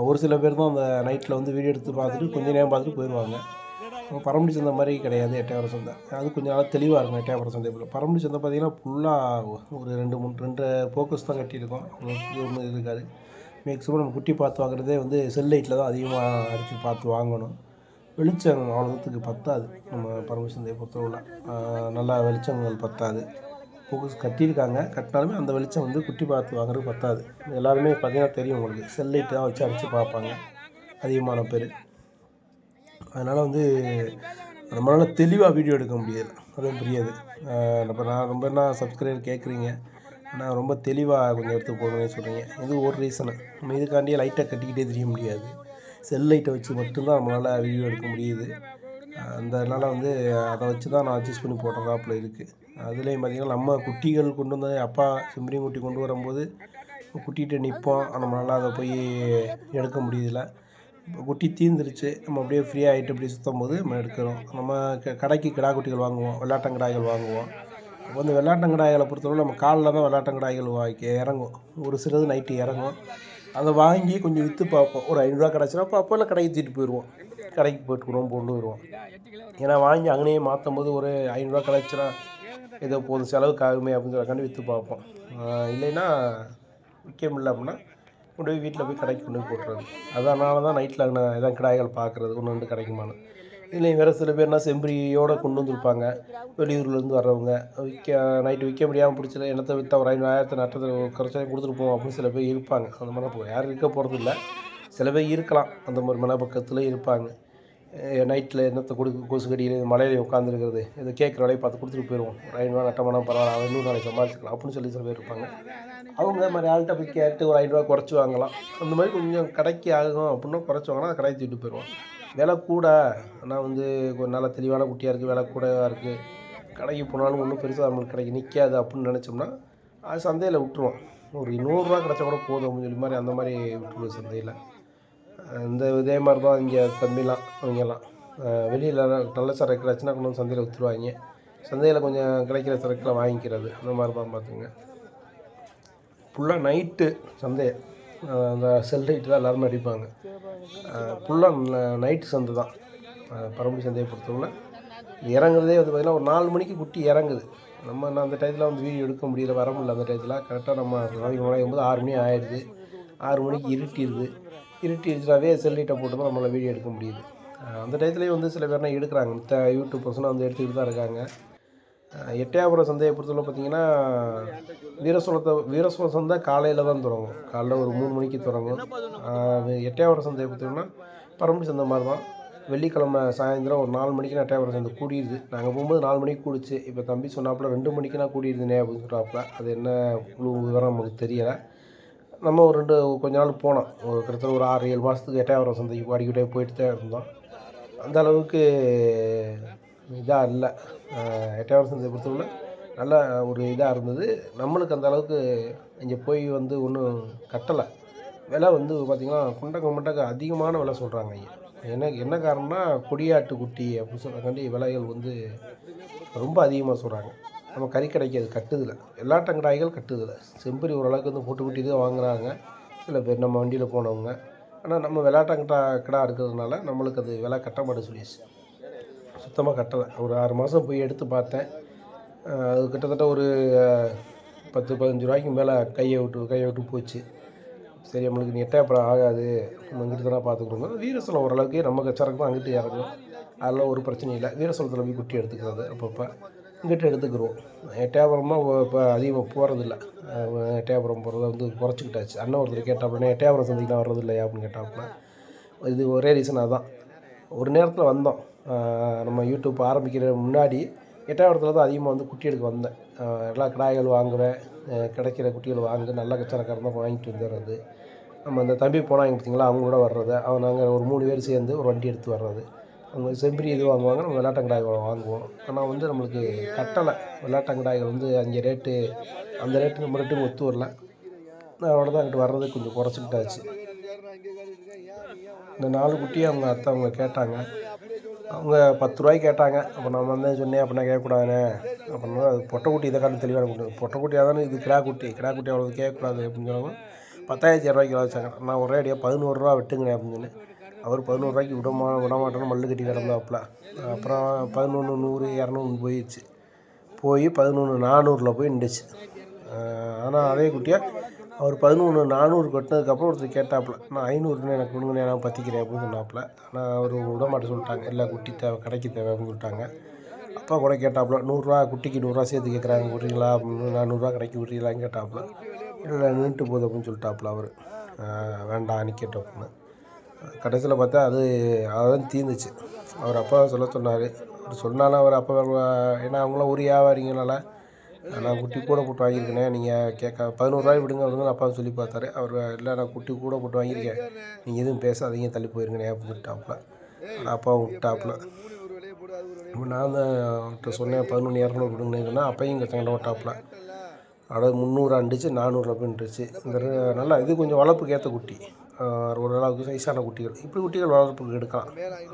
ஒரு சில பேர் தான் அந்த நைட்டில் வந்து வீடியோ எடுத்து பார்த்துட்டு கொஞ்சம் நேரம் பார்த்துட்டு போயிடுவாங்க. பரமக்குடி சந்தை மாதிரி கிடையாது எட்டயபுரம் சந்தை. அது கொஞ்சம் நல்லா தெளிவாக இருக்கும் எட்டயபுரம் சந்தை. பரமக்குடி சந்தை பார்த்திங்கன்னா ஃபுல்லாக ஒரு 2 ஃபோக்கஸ் தான் கட்டியிருக்கோம். ஒன்றும் இருக்காது. மேக்ஸிமம் நம்ம குட்டி பார்த்து வாங்குறதே வந்து செல் லைட்டில் தான் அதிகமாக அடித்து பார்த்து வாங்கணும். வெளிச்சம் அவ்வளோ தூரத்துக்கு பத்தாது. நம்ம பரமக்குடி சந்தையை பொறுத்தவரை நல்லா வெளிச்சங்கள் பத்தாது. ஃபோக்கஸ் கட்டியிருக்காங்க. கட்டினாலுமே அந்த வெளிச்சம் வந்து குட்டி பார்த்து வாங்குறது பத்தாது. எல்லாருமே பார்த்திங்கன்னா தெரியும் உங்களுக்கு, செல் லைட்டு தான் வச்சு அடித்து பார்ப்பாங்க அதிகமான பேர். அதனால் வந்து நம்மளால் தெளிவாக வீடியோ எடுக்க முடியாது. அதுவும் புரியாது. நான் ரொம்ப என்ன சப்ஸ்கிரைபர் கேட்குறீங்க, ஆனால் ரொம்ப தெளிவாக கொஞ்சம் எடுத்து போடணும்னு சொல்கிறீங்க. இது ஒரு ரீசனு. நம்ம இதுக்காண்டியே லைட்டை கட்டிக்கிட்டே தெரிய முடியாது. செல் லைட்டை வச்சு மட்டும்தான் நம்மளால் வீடியோ எடுக்க முடியுது. அதனால் வந்து அதை வச்சு தான் நான் அட்ஜஸ்ட் பண்ணி போடுறதாப்பில் இருக்குது. அதுலேயும் பார்த்திங்கன்னா நம்ம குட்டிகள் கொண்டு வந்து அப்பா செம்பரியும் குட்டி கொண்டு வரும்போது குட்டிகிட்ட நிற்போம். நம்மளால் அதை போய் எடுக்க முடியல. இப்போ குட்டி தீர்ந்துருச்சு. நம்ம அப்படியே ஃப்ரீ ஆகிட்டு இப்படி சுற்றும் போது நம்ம எடுக்கிறோம். நம்ம கடைக்கு கிடா குட்டிகள் வாங்குவோம், வெள்ளாட்டங்கிடாய்கள் வாங்குவோம். இப்போ வந்து வெள்ளாட்டங்கிடாய்களை பொறுத்தவரை நம்ம காலில் தான் வெள்ளாட்டங்கிடாய்கள் இறங்கும். ஒரு சிலது நைட்டு இறங்கும். அதை வாங்கி கொஞ்சம் விற்று பார்ப்போம். ஒரு 5 ரூபா கிடச்சினா அப்போல்லாம் கடைக்கு தூக்கிட்டு போயிடுவோம். கடைக்கு போட்டுக்குறோம், கொண்டு வருவோம். ஏன்னா வாங்கி அங்கேயே மாற்றும் போது ஒரு 5 ரூபா கிடச்சினா ஏதோ போதும், செலவுக்கு ஆகுமே அப்படின்னு சொல்லி விற்று பார்ப்போம். இல்லைன்னா விற்க முடியல அப்படின்னா கொண்டு போய் வீட்டில் போய் கடைக்கு கொண்டு போய் போட்டுறது. அதனால தான் நைட்டில் எதாவது கிடாய்கள் பார்க்குறது 1-2 கிடைக்குமான்னு. இதுலேயும் வேறு சில பேர்னா செம்பரியோடு கொண்டு வந்துருப்பாங்க. வெளியூர்லேருந்து வர்றவங்க நைட்டு விற்க முடியாமல் பிடிச்சல என்னத்தை விற்றா ஒரு 5,000 நட்டத்தில் குறைச்சா கொடுத்துட்டு போவோம் அப்படின்னு சில பேர் இருப்பாங்க. அந்த மாதிரிலாம் யாரும் இருக்க போகிறது இல்லை. சில பேர் இருக்கலாம், அந்த மாதிரி மனப்பக்கத்தில் இருப்பாங்க. நைட்டில் என்னத்தை கொசு கடியில் மலையில உட்காந்துருக்கிறது, இதை கேட்குற வேலையை பார்த்து கொடுத்துட்டு போயிடுவோம். ஒரு 5 நட்டமானா பரவாயில்ல, அவன் 100 நாளைக்கு சம்பாதிச்சிக்கலாம் அப்படின்னு சொல்லி சில பேர் இருப்பாங்க. அவங்க மாதிரி ஆள்கிட்ட போய் கேட்டு ஒரு 5 குறைச்சி வாங்கலாம். அந்த மாதிரி கொஞ்சம் கடைக்கு ஆகும் அப்படின்னா குறைச்சி வாங்கினா கடைக்கு தூக்கிட்டு போயிடுவோம். விலை கூட, ஆனால் வந்து கொஞ்சம் நல்ல தெளிவான குட்டியாக இருக்குது, விலை கூடவாக இருக்குது, கடைக்கு போனாலும் ஒன்றும் பெருசாக நம்மளுக்கு கடைக்கு நிற்காது அப்படின்னு நினச்சோம்னா அது சந்தையில் விட்டுருவோம். ஒரு 100 கிடச்சா கூட போதும் அப்படின்னு சொல்லி மாதிரி அந்த மாதிரி விட்டுருவோம் சந்தையில். இதே மாதிரி தான் இங்கே தம்பிலாம் அவங்கெல்லாம் வெளியில் நல்ல சரக்கு கிடச்சுன்னா கொண்டு வந்து சந்தையில் விற்றுருவாங்க. சந்தையில் கொஞ்சம் கிடைக்கிற சரக்கில் வாங்கிக்கிறது, அந்த மாதிரி தான் பார்த்துங்க. ஃபுல்லாக நைட்டு சந்தை, அந்த செல் லைட்டு தான் எல்லாருமே அடிப்பாங்க. ஃபுல்லாக நைட்டு சந்தை தான் பரமக்குடி சந்தையை பொறுத்தவரை. இறங்குறதே வந்து பார்த்திங்கன்னா ஒரு 4 மணிக்கு குட்டி இறங்குது. நம்ம அந்த டயத்தில் வந்து வீடியோ எடுக்க முடியல, வர முடியல. அந்த டயத்தில் கரெக்டாக நம்ம நாளைக்கு நுழையும்போது 6 மணி ஆயிடுது. 6 மணிக்கு இருட்டிடுச்சுனாவே செல் லைட்டை போட்டு தான் நம்மளால் வீடியோ எடுக்க முடியுது. அந்த டயத்துலேயே வந்து சில பேர்னா எடுக்கிறாங்க. மற்ற யூடியூபர்ஸ்லாம் வந்து எடுத்துக்கிட்டு தான் இருக்காங்க. எட்டயபுரம் சந்தையை பொறுத்தவரை பார்த்திங்கன்னா வீரசோள சந்தை காலையில் தான் தொடங்கும். காலைல ஒரு 3 மணிக்கு தொடங்கும். எட்டயபுரம் சந்தையை பொறுத்தவரைனா பரமக்குடி சந்தை மாதிரி தான். வெள்ளிக்கிழமை சாயந்தரம் ஒரு 4 மணிக்கு எட்டயபுரம் சந்தை கூடிடுது. நாங்கள் போகும்போது 4 மணிக்கு கூடிச்சு. இப்போ தம்பி சொன்னாப்புல 2 மணிக்குனா கூடிடுதுனே அப்படின்னு சொல்கிறாப்புல. அது என்ன முழு விவரம் நமக்கு தெரியலை. நம்ம கொஞ்ச நாள் போனோம். கிட்டத்தட்ட ஒரு 6-7 மாதத்துக்கு எட்டயபுரம் சந்தைக்கு அடிக்கிட்டே போயிட்டு தான் இருந்தோம். அந்த அளவுக்கு இதாக இல்லை. எட்டயபுரம் சந்தையை பொறுத்தவரை நல்ல ஒரு இதாக இருந்தது. நம்மளுக்கு அந்த அளவுக்கு இங்கே போய் வந்து ஒன்றும் கட்டலை. விலை வந்து பார்த்திங்கன்னா குண்டக்க அதிகமான விலை சொல்கிறாங்க. என்ன காரணம்னா கொடியாட்டு குட்டி அப்படின்னு சொல்கிறக்காண்டி விலைகள் வந்து ரொம்ப அதிகமாக சொல்கிறாங்க. நம்ம கறிக்கடைக்கு அது கட்டுதில்லை. வெள்ளாட்டங்கிடாய்கள் கட்டுதில்லை. செம்பரி ஓரளவுக்கு வந்து போட்டு குட்டி தான் வாங்குகிறாங்க சில பேர், நம்ம வண்டியில் போனவங்க. ஆனால் நம்ம கிடா இருக்கிறதுனால நம்மளுக்கு அது விலை கட்ட மாட்டேன்னு சொல்லிடுச்சு. சுத்தமாக கட்டலை. ஒரு 6 மாதம் போய் எடுத்து பார்த்தேன். அது கிட்டத்தட்ட ஒரு 10, 15 ரூபாய்க்கு மேலே கையை விட்டு போச்சு. சரி நம்மளுக்கு நீ எட்டயபுரம் ஆகாது, நம்ம இங்கிட்டு தானே பார்த்துக்குறோம். வீரசலம் ஓரளவுக்கு நம்ம சரக்கு தான் அங்கிட்டு இறங்கும், அதெல்லாம் ஒரு பிரச்சனையும் இல்லை. வீரசலத்தில் போய் குட்டி எடுத்துக்கிறது அப்பப்போ இங்கிட்ட எடுத்துக்கிறோம். எட்டயபுரமா இப்போ அதிகமாக போகிறதில்ல. எட்டயபுரம் போகிறத வந்து குறைச்சிக்கிட்டாச்சு. அண்ணன் ஒருத்தர் கேட்டாப்புல, எட்டயபுரம் சந்தைக்கெலாம் வர்றது இல்லையா அப்படின்னு கேட்டாப்புல. இது ஒரே ரீசன் அதுதான். ஒரு நேரத்தில் வந்தோம், நம்ம யூடியூப் ஆரம்பிக்கிற முன்னாடி எட்டயபுரத்தில் தான் அதிகமாக வந்து குட்டி எடுக்க வந்தேன். எல்லா கிடாய்கள் வாங்குவேன், கிடைக்கிற குட்டிகள் வாங்க நல்ல கச்சரக்காரன் தான் வாங்கிட்டு வந்துடுறது. நம்ம அந்த தம்பி போனாங்க பார்த்தீங்களா, அவங்களோட வர்றது. நாங்கள் ஒரு 3 பேர் சேர்ந்து ஒரு வண்டி எடுத்து வர்றது. அவங்க செம்பரி இது வாங்குவாங்க, நம்ம வெள்ளாட்டங்கிடாய் வாங்குவோம். ஆனால் வந்து நம்மளுக்கு கட்டலை. வெள்ளாட்டங்கிடாய்கள் வந்து அங்கே ரேட்டு, அந்த ரேட்டு நம்ம ரேட்டுக்கு ஒத்து வரல. அதோட தான் அங்கிட்டு வர்றது கொஞ்சம் குறைச்சிக்கிட்டாச்சு. இந்த 4 குட்டியை அவங்க கேட்டாங்க. அவங்க 10 ரூபாய்க்கு கேட்டாங்க. அப்போ நம்ம வந்து சொன்னேன், அப்படின்னா கேட்கக்கூடாதுண்ணே அப்படின்னா, அது பொட்டைக்குட்டி இதை காட்டும் தெளிவான குட்டி. பொட்டைக்குட்டியாக தானே இது, கிடா குட்டி அவ்வளோ கேட்கக்கூடாது அப்படின்னு சொன்னாங்க. 10,200 வச்சாங்க. நான் ஒரே அடியாக 11 ரூபா விட்டுங்கண்ணே அப்படின்னு சொன்னேன். அவர் 11 ரூபாய்க்கு விடமாட்டோன்னு மல்லு கட்டி கிடந்தாப்புல. அப்புறம் 11,100, 200 போயிடுச்சு. போய் 11,400 போய் நின்றுச்சு. ஆனால் அதே குட்டியை அவர் 11,400 கட்டினதுக்கப்புறம் ஒருத்தர் கேட்டாப்புல, நான் 500 எனக்கு கொடுங்கண்ணே, நான் பற்றிக்கிறேன் அப்படின்னு சொன்னாப்புல. ஆனால் அவர் விடமாட்ட சொல்லிட்டாங்க, இல்லை குட்டி தேவை, கடைக்கு தேவை அப்படின்னு சொல்லிட்டாங்க. அப்பா கூட கேட்டாப்புல, 100 குட்டிக்கு 100 சேர்த்து கேட்குறாங்க, விட்றீங்களா அப்படின்னு. 400 கடைக்கு விட்றீங்களான்னு கேட்டாப்புல. இல்லை நின்றுட்டு போகுது அப்படின்னு சொல்லிட்டாப்புல அவர். வேண்டாம் நிற்கட்டும் அப்படின்னு. கடைசியில் பார்த்தா அதுதான் தீர்ந்துச்சு. அவர் அப்பா சொல்ல சொன்னார். அவர் சொன்னாலும் அவர் அப்பா, ஏன்னா அவங்களாம் ஒரு வியாபாரிங்கனால, நான் குட்டி கூட போட்டு வாங்கியிருக்கேனே, நீங்கள் 11 ரூபாய் விடுங்க அப்பா சொல்லி பார்த்தாரு. அவர் இல்லை, நான் குட்டி கூட போட்டு வாங்கியிருக்கேன், நீங்கள் எதுவும் பேசாதீங்க, தள்ளி போயிருங்கண்ணே அப்படின்னு சொல்லிட்டாப்புல. ஆனால் அப்பா விட்டாப்புல. இப்போ நான் தான் அவர்கிட்ட சொன்னேன், 11,200 விடுங்கன்னு சொன்னால் அப்பையும் இங்கே சண்டை விட்டாப்புல. அதாவது 300 அண்டிச்சு, 400 அப்படின்ட்டுருச்சு. இந்த நல்லா இது கொஞ்சம் வளர்ப்புக்கு ஏற்ற குட்டி, ஓரளவுக்கு சைஸான குட்டிகள். இப்படி குட்டிகள் வளர்ப்புக்கு எடுக்கலாம்.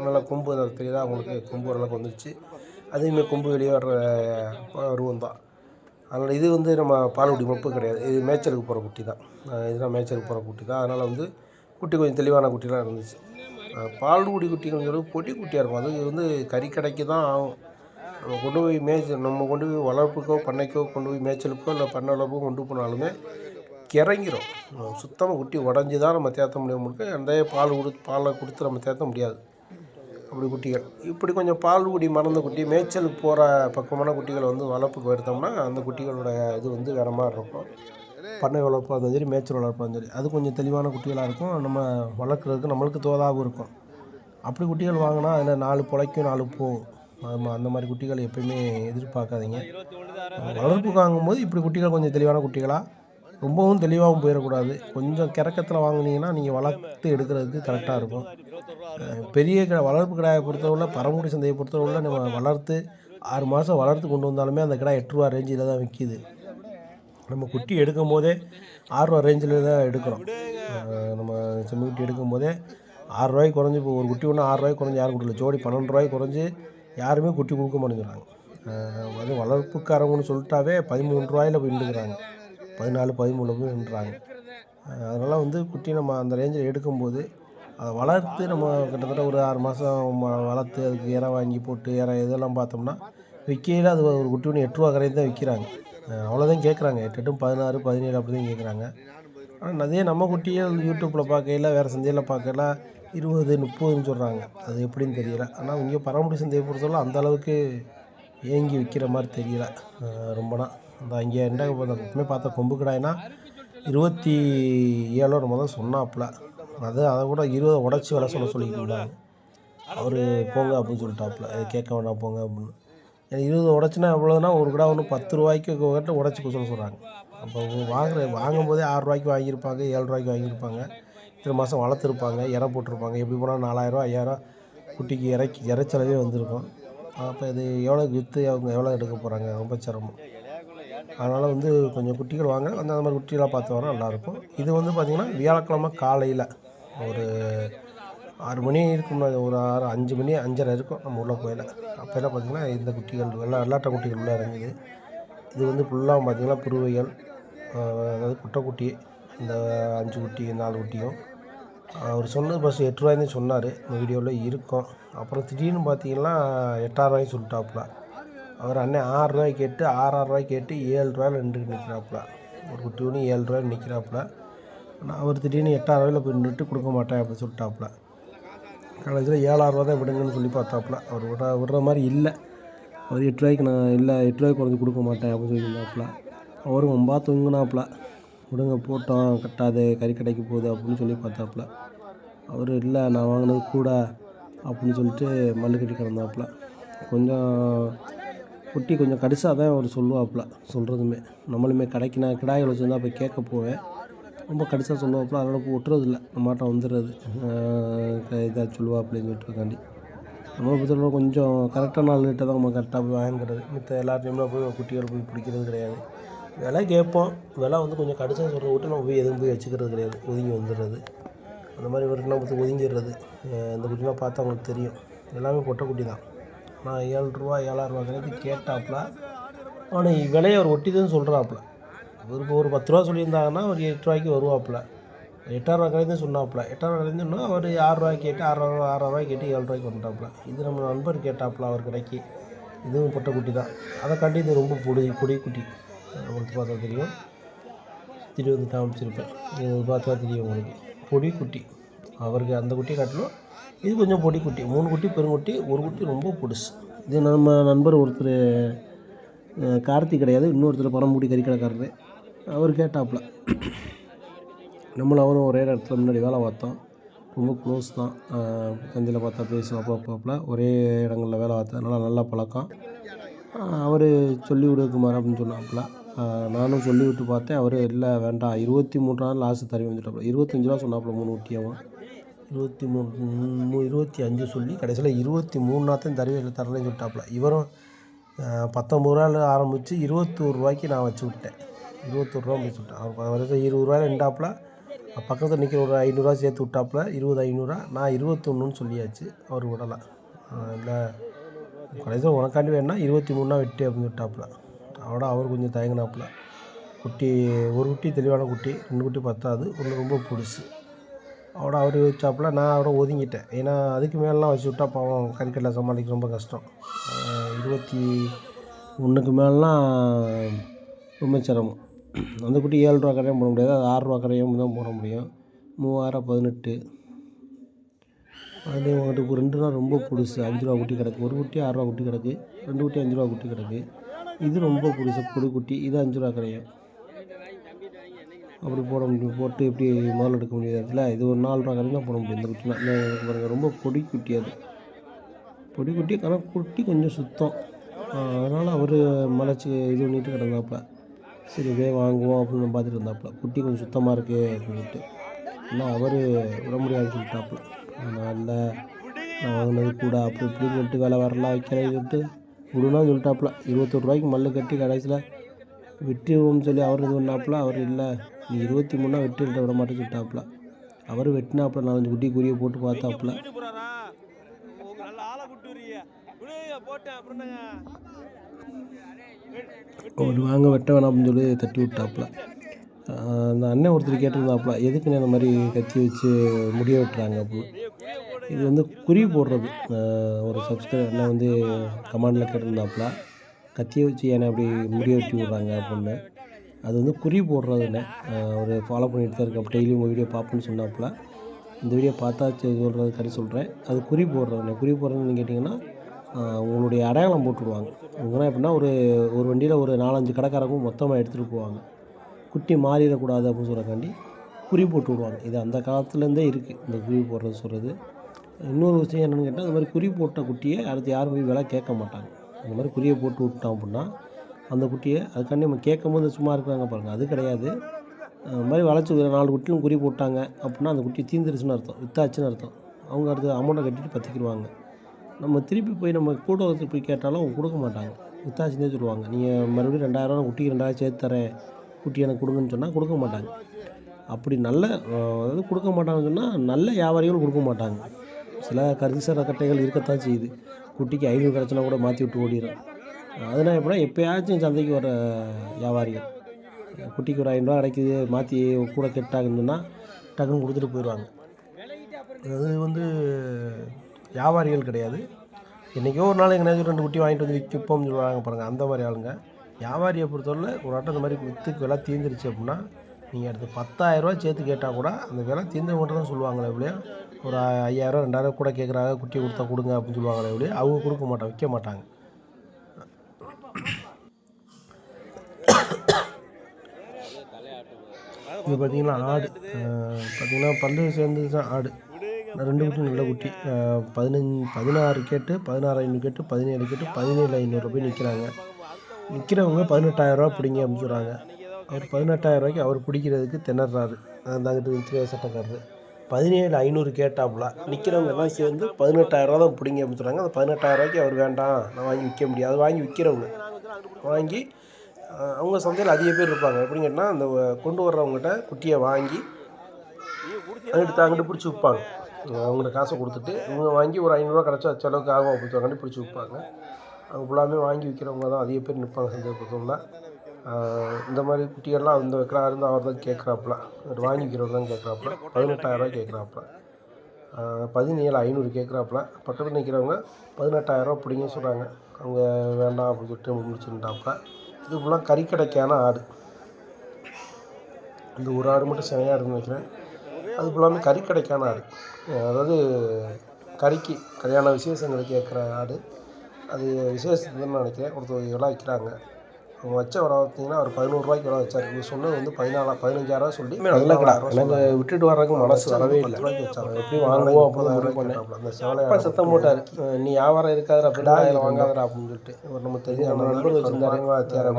நல்லா கொம்பு தெரியுதா அவங்களுக்கு, கொம்பு ஓரளவுக்கு வந்துடுச்சு. அதேமாதிரி கொம்பு வெளியே வர்ற பருவம் தான். அதனால் இது வந்து நம்ம பால்குடி மப்பு கிடையாது, இது மேய்ச்சலுக்கு போகிற குட்டி தான். இதுதான் மேய்ச்சலுக்கு போகிற குட்டி தான். அதனால் வந்து குட்டி கொஞ்சம் தெளிவான குட்டிலாம் இருந்துச்சு. பால்குடி குட்டிகள் சொல்லி பொடி குட்டியாக இருக்கும். அது வந்து கறிக்கடைக்கு தான் ஆகும். நம்ம கொண்டு போய் வளர்ப்புக்கோ பண்ணைக்கோ கொண்டு போய் மேய்ச்சலுக்கோ இல்லை பண்ணை வளர்ப்புக்கோ கொண்டு போனாலுமே கிறங்கிரும். சுத்தமாக குட்டி உடஞ்சி தான் நம்ம தேற்ற முடியும். அந்த பாலை கொடுத்து நம்ம தேற்ற முடியாது அப்படி குட்டிகள். இப்படி கொஞ்சம் பால்குடி மறந்த குட்டி, மேய்ச்சலுக்கு போகிற பக்குவமான குட்டிகளை வந்து வளர்ப்புக்கு எடுத்தோம்னா அந்த குட்டிகளோட இது வந்து வேறு மாதிரி இருக்கும். பண்ணை வளர்ப்பாக இருந்தாலும் சரி, மேய்ச்சல் வளர்ப்பாக இருந்தாலும் சரி, அது கொஞ்சம் தெளிவான குட்டிகளாக இருக்கும். நம்ம வளர்க்குறதுக்கு நம்மளுக்கு தோதாகவும் இருக்கும். அப்படி குட்டிகள் வாங்கினா அதில் 4 பிழைக்கும் 4 போகும். அந்த மாதிரி குட்டிகள் எப்பயுமே எதிர்பார்க்காதீங்க. வளர்ப்புக்கு வாங்கும்போது இப்படி குட்டிகள் கொஞ்சம் தெளிவான குட்டிகளாக, ரொம்பவும் தெளிவாகவும் போயிடக்கூடாது. கொஞ்சம் கிறக்கத்தில் வாங்கினீங்கன்னா நீங்கள் வளர்த்து எடுக்கிறதுக்கு கரெக்டாக இருக்கும். பெரிய வளர்ப்பு கிடாயை பொறுத்தவரை, பரமக்குடி சந்தையை பொறுத்தவரை, நம்ம வளர்த்து 6 மாதம் வளர்த்து கொண்டு வந்தாலுமே அந்த கிடா 8 ரூபா ரேஞ்சில் தான் விற்கிது. நம்ம குட்டி எடுக்கும் போதே 6 ரூபா ரேஞ்சில் தான் எடுக்கிறோம். நம்ம செம்மறி குட்டி எடுக்கும் போதே 6 ரூபாய்க்கு குறைஞ்சி, இப்போ ஒரு குட்டி ஒன்று 6 ரூபாய்க்கு குறைஞ்சி யாரும் கொடுக்கல. ஜோடி 12 ரூபாய்க்கு குறைஞ்சி யாருமே குட்டி கொடுக்க மாட்டேங்கிறாங்க. அது வளர்ப்புக்காரங்கன்னு சொல்லிட்டாவே 13 ரூபாயில் போய் நின்றுக்கிறாங்க, 14, 13 போய் நின்றுறாங்க. அதனால் வந்து குட்டி நம்ம அந்த ரேஞ்சில் எடுக்கும்போது அதை வளர்த்து நம்ம கிட்டத்தட்ட ஒரு 6 மாதம் வளர்த்து அதுக்கு இறை வாங்கி போட்டு இதெல்லாம் பார்த்தோம்னா விற்கையில் அது ஒரு குட்டி ஒன்று 8 ரூபா கரையும் தான் விற்கிறாங்க. அவ்வளோதான் கேட்குறாங்க. 8, 16, 17 அப்படி தான் கேட்குறாங்க. ஆனால் அதே நம்ம குட்டிகள் யூடியூப்பில் பார்க்கையில், வேறு சந்தையில் பார்க்கையில் 20, 30ன்னு சொல்கிறாங்க. அது எப்படின்னு தெரியல. ஆனால் இங்கே பரமக்குடி சந்தையை பொறுத்தவரை அந்தளவுக்கு ஏங்கி விற்கிற மாதிரி தெரியல. ரொம்பனா அந்த அங்கே எப்பவுமே பார்த்த கொம்பு கிடாய்னா 27 நம்ம தான் சொன்னாப்புல. அதை கூட 20 உடச்சி விலை சொல்லிக்கிட்டு இருந்தாங்க. அவர் போங்க அப்படின்னு சொல்லிட்டாப்புல, கேட்க வேண்டாம் போங்க அப்படின்னு. 20 உடச்சினா எவ்வளோனா, ஒரு கிடா ஒன்று 10 ரூபாய்க்கு கிட்ட உடச்சி சொல்கிறாங்க. அப்போ வாங்கும்போதே 6 ரூபாய்க்கு வாங்கியிருப்பாங்க, 7 ரூபாய்க்கு வாங்கியிருப்பாங்க. இத்தனை மாதம் வளர்த்துருப்பாங்க, இறை போட்டிருப்பாங்க. எப்படி போனால் 4000, 5000 குட்டிக்கு இறைச்சலவே வந்திருக்கும். அப்போ இது எவ்வளோக்கு விற்று அவங்க எவ்வளோ எடுக்க போகிறாங்க, ரொம்ப சிரமம். அதனால் வந்து கொஞ்சம் குட்டிகள் வாங்க, அந்த மாதிரி குட்டிகளாக பார்த்து வர நல்லாயிருக்கும். இது வந்து பார்த்திங்கன்னா வியாழக்கிழமை காலையில் ஒரு 6 மணி இருக்கும், ஒரு 5 மணி 5:30 இருக்கும் நம்ம உள்ள கோயில. அப்போல்லாம் பார்த்திங்கன்னா இந்த குட்டிகள் வெள்ளாட்ட குட்டிகள் உள்ளே இறங்குது. இது வந்து ஃபுல்லாக பார்த்திங்கன்னா புருவைகள், அதாவது குட்டைக்குட்டி, இந்த 5 குட்டி 4 குட்டியும் அவர் சொன்னது ஃபஸ்ட்டு 8 ரூபாய்ன்னு சொன்னார், இந்த வீடியோவில் இருக்கும். அப்புறம் திடீர்னு பார்த்தீங்கன்னா 8,000 ரூபாய்க்கு சொல்லிட்டாப்புல. அவர் அண்ணன் 6 ரூபாய்க்கு கேட்டு 6 ரூபாய்க்கு கேட்டு 7 ரூபாயில் நிற்கிறாப்புல. ஒரு குட்டி ஒன்று 7 ரூபாயில் நிற்கிறாப்புல. ஆனால் அவர் திடீர்னு 8,000 ரூபாயில் போய் நின்றுட்டு கொடுக்க மாட்டேன் அப்படின்னு சொல்லிட்டாப்புல. கடைசியில் 7,000 ரூபா தான் விடுங்கன்னு சொல்லி பார்த்தாப்புல. அவர் விடுற மாதிரி இல்லை. அவர் 8 ரூபாய்க்கு நான் இல்லை 8 ரூபாய்க்கு குறைஞ்சி கொடுக்க மாட்டேன் அப்படின்னு சொல்லியிருந்தாப்புல. அவரும் ரொம்ப தூங்கினாப்புல. விடுங்க போட்டோம் கட்டாது கறிக்கடைக்கு போகுது அப்படின்னு சொல்லி பார்த்தாப்புல. அவர் இல்லை நான் வாங்கினது கூட அப்படின்னு சொல்லிட்டு மல்லு கட்டி கிடந்தாப்புல. கொஞ்சம் குட்டி கொஞ்சம் கடிசாக தான் அவர் சொல்லுவாப்புல. சொல்கிறதுமே நம்மளுமே கடைக்கு நான் கிடாய்கள் வச்சுருந்தா போய் கேட்க போவேன். ரொம்ப கடிசாக சொல்லுவாப்புல. அதனால் இப்போ விட்டுறதில்ல, நம்மகிட்ட வந்துடுறது இதாக சொல்லுவாப்புலன்னு சொல்லிட்டுருக்காண்டி. நம்மளை பொறுத்தவரை கொஞ்சம் கரெக்டான ஆளுகிட்ட தான் நம்ம கரெக்டாக போய் வாங்கிக்கிறது. மித்த எல்லாத்தையுமே போய் குட்டிகள் போய் பிடிக்கிறது கிடையாது. விலை கேட்போம், விலை வந்து கொஞ்சம் கடிசாக சொல்கிறத விட்டு நம்ம போய் எதுவும் போய் வச்சுக்கிறது கிடையாது, ஒதுங்கி வந்துடுறது. அந்த மாதிரி ஒரு நம்ம ஒதுங்கிடுறது. இந்த குட்டிலாம் பார்த்தா அவங்களுக்கு தெரியும், எல்லாமே பொட்டை குட்டி தான். நான் 7 ரூபா 7,000 ரூபா கணக்கு கேட்டாப்புல. ஆனால் விலையை அவர் ஒட்டி தான் சொல்கிறாப்புல. அவருக்கு ஒரு 10 ரூபா சொல்லியிருந்தாங்கன்னா ஒரு 8 ரூபாய்க்கு வருவாப்புல. 8,000 ரூபா கடைந்து சொன்னாப்புல. 8,000 ரூபா கடைந்துன்னா அவர் 6 ரூபாய்க்கு கேட்டு 6 ரூபாய்க்கு கேட்டு 7 ரூபாய்க்கு வந்துட்டாப்புல. இது நம்ம நண்பர் கேட்டாப்புல அவர் கடைக்கு. இதுவும் பொட்டை குட்டி தான். அதை காட்டி இது ரொம்ப பொடி குட்டி. உங்களுக்கு பார்த்தா தெரியும், திடீர் வந்து காமிச்சிருப்பேன். இது பார்த்தா தெரியும் உங்களுக்கு, பொடி குட்டி. அவருக்கு அந்த குட்டியை காட்டிலும் இது கொஞ்சம் பொடி குட்டி. 3 குட்டி பெருங்குட்டி, ஒரு குட்டி ரொம்ப பொடுசு. இது நம்ம நண்பர் ஒருத்தர் கார்த்திக் கிடையாது, இன்னொருத்தர் பரம்புடி கறிக்கடைக்காரரு. அவர் கேட்டாப்புல. நம்மளும் அவரும் ஒரே இடத்துல முன்னாடி வேலை பார்த்தோம், ரொம்ப க்ளோஸ் தான். தந்தியில் பார்த்தா பேசுவோம் அப்பப்போ. ஒரே இடங்களில் வேலை பார்த்ததுனால நல்ல பழக்கம். அவர் சொல்லி விடுக்குமார் அப்படின்னு சொன்னாப்புல. நானும் சொல்லி விட்டு பார்த்தேன். அவர் இல்லை வேண்டாம் 23 நாள் லாஸ்ட்டு தரவி வந்துட்டாப்புல. 25 ரூபா சொன்னாப்புல 3 குட்டியாவும். 25 சொல்லி கடைசியில் 23 தான் தரலைன்னு சொல்லிட்டாப்புல. இவரும் 19 ரூபாயில் ஆரம்பித்து 21 ரூபாய்க்கு நான் வச்சு விட்டேன். 21 ரூபா முடிச்சு விட்டேன். அவர் வருஷம் 20 ரூபாயில் நின்றாப்புல. பக்கத்தில் நிற்கிற ஒரு 500 ரூபா சேர்த்து விட்டாப்புல. 20 500. நான் 21ன்னு சொல்லியாச்சு. அவர் விடலை. இல்லை கடைசியில் உனக்காண்டி வேணா 23 வெட்டி அப்படின்னு விட்டாப்புல. அதோட அவர் கொஞ்சம் தயங்கினாப்புல. குட்டி ஒரு குட்டி தெளிவான குட்டி, 2 குட்டி பத்தாது, ஒன்று ரொம்ப புதுசு. அவட அவர் வச்சாப்புல. நான் அவரை ஒதுங்கிட்டேன். ஏன்னா அதுக்கு மேலாம் வச்சு விட்டா பாவம் கறிக்கடையில் சமாளிக்க ரொம்ப கஷ்டம். 21க்கு மேலாம் ரொம்ப சிரமம். அந்த குட்டி 7 ரூபா கரையும் போட முடியாது, அது 6 ரூபா கரையும் தான் போட முடியும். 3000 18. அதுலேயும் உங்களுக்கு 2 நாள் ரொம்ப புதுசு 5 ரூபா குட்டி கிடக்கு. ஒரு குட்டி 6 ரூபா குட்டி கிடக்கு, 2 குட்டி 5 ரூபா குட்டி கிடக்கு. இது ரொம்ப புதுசு பொடி குட்டி. இது 5 ரூபா கிடையாது. அப்படி போட முடியும், போட்டு எப்படி முதல் எடுக்க முடியாது இடத்துல. இது ஒரு 4 ரூபா கடையில் தான் போட முடியும். இந்த குட்டினா பாருங்கள், ரொம்ப பொடி குட்டி. அது பொடி குட்டி, ஆனால் குட்டி கொஞ்சம் சுத்தம். அதனால் அவர் மலைச்சி இது பண்ணிட்டு கிடந்தாப்புல. சரி வாங்குவோம் அப்படின்னு பார்த்துட்டு இருந்தாப்புல. குட்டி கொஞ்சம் சுத்தமாக இருக்குது அப்படின்னு சொல்லிட்டு. ஆனால் அவர் விட முடியாதுன்னு சொல்லிட்டாப்புல. நான் இல்லை நான் வாங்கினது கூட அப்படி இப்படின்னு சொல்லிட்டு வேலை வரலாம் வைக்கிறேன்னு சொல்லிட்டு விடுனா சொல்லிட்டாப்புல. 21 ரூபாய்க்கு மல்லு கட்டி கடைசியில் வெட்டிவோம்னு சொல்லி அவர் இது பண்ணாப்புல. அவர் இல்லை நீ 23 வெட்டிட்டு விட மாட்டேன்னு சொல்லிட்டாப்புல. அவர் வெட்டினாப்புல. 4-5 குட்டி குறியை போட்டு பார்த்தாப்புல. அவர் வாங்க வெட்ட வேணாம் அப்படின்னு சொல்லி தட்டி விட்டாப்புல. அந்த அண்ணன் ஒருத்தர் கேட்டிருந்தாப்புல, எதுக்குன்னு இந்த மாதிரி கத்தி வச்சு முடிய வெட்டுறாங்க அப்படின்னு. இது வந்து குறி போடுறது. ஒரு சப்ஸ்கிரைபர் அண்ணன் வந்து கமெண்டில் கேட்டிருந்தாப்புல, கத்தியை வச்சு ஏன்னா அப்படி முடிய வெட்டி விட்றாங்க அப்படின்னு. அது வந்து குறி போடுறதுன்னு ஒரு ஃபாலோ பண்ணிட்டு தான் இருக்கு. அப்போ டெய்லி உங்கள் வீடியோ பார்ப்பேன்னு சொன்னாப்புல. இந்த வீடியோ பார்த்தா சொல்கிறது கறி சொல்கிறேன். அது குறி போடுறதுண்ணே. குறி போடுறதுன்னு கேட்டிங்கன்னா உங்களுடைய அடையாளம் போட்டுவிடுவாங்க. இவங்கன்னா எப்படின்னா ஒரு வண்டியில் ஒரு 4-5 கடைக்காரங்க மொத்தமாக எடுத்துகிட்டு போவாங்க. குட்டி மாறிடக்கூடாது அப்படின்னு சொல்கிறக்காண்டி குறி போட்டு விடுவாங்க. இது அந்த காலத்துலேருந்தே இருக்குது இந்த குறி போடுறது சொல்கிறது. இன்னொரு விஷயம் என்னென்னு கேட்டால், அந்த மாதிரி குறி போட்ட குட்டியை அடுத்து யாரும் போய் விலை கேட்க மாட்டாங்க. அந்த மாதிரி குறியை போட்டு விட்டோம் அப்படின்னா அந்த குட்டியை அதுக்காண்டி நம்ம கேட்கும் போது சும்மா இருக்கிறாங்க பாருங்கள், அது கிடையாது. அது மாதிரி வளைச்சி 4 குட்டிலும் குறி போட்டாங்க அப்படின்னா அந்த குட்டி தீந்துருச்சுன்னு அர்த்தம், வித்தாச்சுன்னு அர்த்தம். அவங்க அடுத்து அமௌண்ட்டை கட்டிட்டு பற்றிக்கிடுவாங்க. நம்ம திருப்பி போய் நம்ம கூட ஒருத்தர் போய் கேட்டாலும் அவங்க கொடுக்க மாட்டாங்க, வித்தாச்சுன்னே சொல்லுவாங்க. நீங்கள் மறுபடியும் 2000 குட்டிக்கு 2000 சேர்த்து தரேன், குட்டி எனக்கு கொடுங்கன்னு சொன்னால் கொடுக்க மாட்டாங்க. அப்படி நல்ல அதாவது கொடுக்க மாட்டாங்கன்னு சொன்னால் நல்ல வியாபாரிகள் கொடுக்க மாட்டாங்க. சில கரிசர கட்டைகள் இருக்கத்தான் செய்யுது. குட்டிக்கு 500 கிடச்சினா கூட மாற்றி விட்டு ஓடிடும். அதனால் எப்படின்னா எப்போயாச்சும் சந்தைக்கு வர வியாபாரிகள் குட்டிக்கு ஒரு 500 கிடைக்குது மாற்றி கூட கெட்டாங்கன்னு சொன்னால் டக்குன்னு கொடுத்துட்டு போயிடுவாங்க. அது வந்து வியாபாரிகள் கிடையாது. என்றைக்கோ ஒரு நாள் எங்கேயாச்சும் 2 குட்டி வாங்கிட்டு வந்து விற்போம்னு சொல்லுவாங்க பாருங்கள், அந்த மாதிரி ஆளுங்க. வியாபாரியை பொறுத்தவரை ஒரு ஆட்டம் இந்த மாதிரி விற்றுக்கு விலை தீர்ந்துருச்சு அப்படின்னா நீங்கள் அடுத்து 10,000 சேர்த்து கேட்டால் கூட அந்த விலை தீர்ந்த மட்டும் தான் சொல்லுவாங்களே எப்படியா ஒரு 5,000 2,000 கூட கேட்குறாங்க, குட்டியை கொடுத்தா கொடுங்க அப்படின்னு சொல்லுவாங்களே எப்படியா அவங்க கொடுக்க மாட்டாங்க, விற்க மாட்டாங்க. இது பார்த்திங்கன்னா ஆடு பார்த்திங்கன்னா பல்லு சேர்ந்து தான் ஆடு. 2 குட்டி நல்ல குட்டி 16 கேட்டு 16,500 கேட்டு 17 கேட்டு 17,500 போய் நிற்கிறாங்க. நிற்கிறவங்க 18,000 பிடிங்க அப்படின்னு சொல்கிறாங்க. அவர் 18,000 அவர் பிடிக்கிறதுக்கு திணறாரு. அந்தாங்கிட்டு நிற்கிற சட்டக்காரரு 17,500 கேட்டாப்புல. நிற்கிறவங்க எல்லாம் சேர்ந்து 18,000 தான் பிடிங்க அப்படின்னு சொல்கிறாங்க. அந்த 18,000 அவர் வேண்டாம், நான் வாங்கி விற்க முடியாது. அது வாங்கி விற்கிறவங்க வாங்கி அவங்க சந்தையில் அதிக பேர் இருப்பாங்க. எப்படின்னு கேட்டால் அந்த கொண்டு வர்றவங்ககிட்ட குட்டியை வாங்கி அங்கிட்டு அங்கிட்டு பிடிச்சி விற்பாங்க. அவங்கள்ட்ட காசை கொடுத்துட்டு இவங்க வாங்கி ஒரு 500 கிடச்சா செலவுக்கு ஆகும் அப்படின்னு சொல்லி பிடிச்சி விற்பாங்க. அவங்க ஃபுல்லாமே வாங்கி விற்கிறவங்க தான் அதிக பேர் நிற்பாங்க சந்தையை பொறுத்தவரை. இந்த மாதிரி குட்டிகள்லாம் அந்த வைக்கிறாரு இருந்தால் அவர் தான் கேட்குறாப்புல, வாங்கி விற்கிறவர் தான் கேட்குறாப்புல. 18,000 கேட்குறாப்புல, 17,500 கேட்குறாப்புல. பக்கத்தில் நிற்கிறவங்க 18,000 பிடிங்க சொல்கிறாங்க. அவங்க வேண்டாம் அப்படின்னு சொல்லிட்டு முடிச்சுட்டாப்புல. இது ஃபுல்லாக கறிக்கடைக்கான ஆடு. இந்த ஒரு ஆடு மட்டும் சினையாடுன்னு நினைக்கிறேன். அது ஃபுல்லாமே கறிக்கடைக்கான ஆடு. அதாவது கறிக்கு கல்யாண விசேஷங்களுக்கு கேட்குற ஆடு. அது விசேஷத்துன்னு நினைக்கிறேன். ஒருத்தர் விலை வைக்கிறாங்க. அவங்க வச்ச விலை பார்த்தீங்கன்னா அவர் 11 ரூபாய்க்கு விலை வச்சார். இவர் சொன்னது வந்து 15,000 சொல்லி நல்ல கடை. எனக்கு விட்டுட்டு வர்றதுக்கு மனசு வரவே இல்லை. வச்சாங்க எப்படி வாங்குவோம் அப்படின்னு பண்ணேன். அந்த சேவலை சத்தம் போட்டார், நீ வியாபாரம் இருக்காது அப்படின்னா வாங்காதரா அப்படின்னு சொல்லிட்டு. ஒரு நம்ம தெரிஞ்ச நம்ம நண்பர் வச்சிருந்தாரு,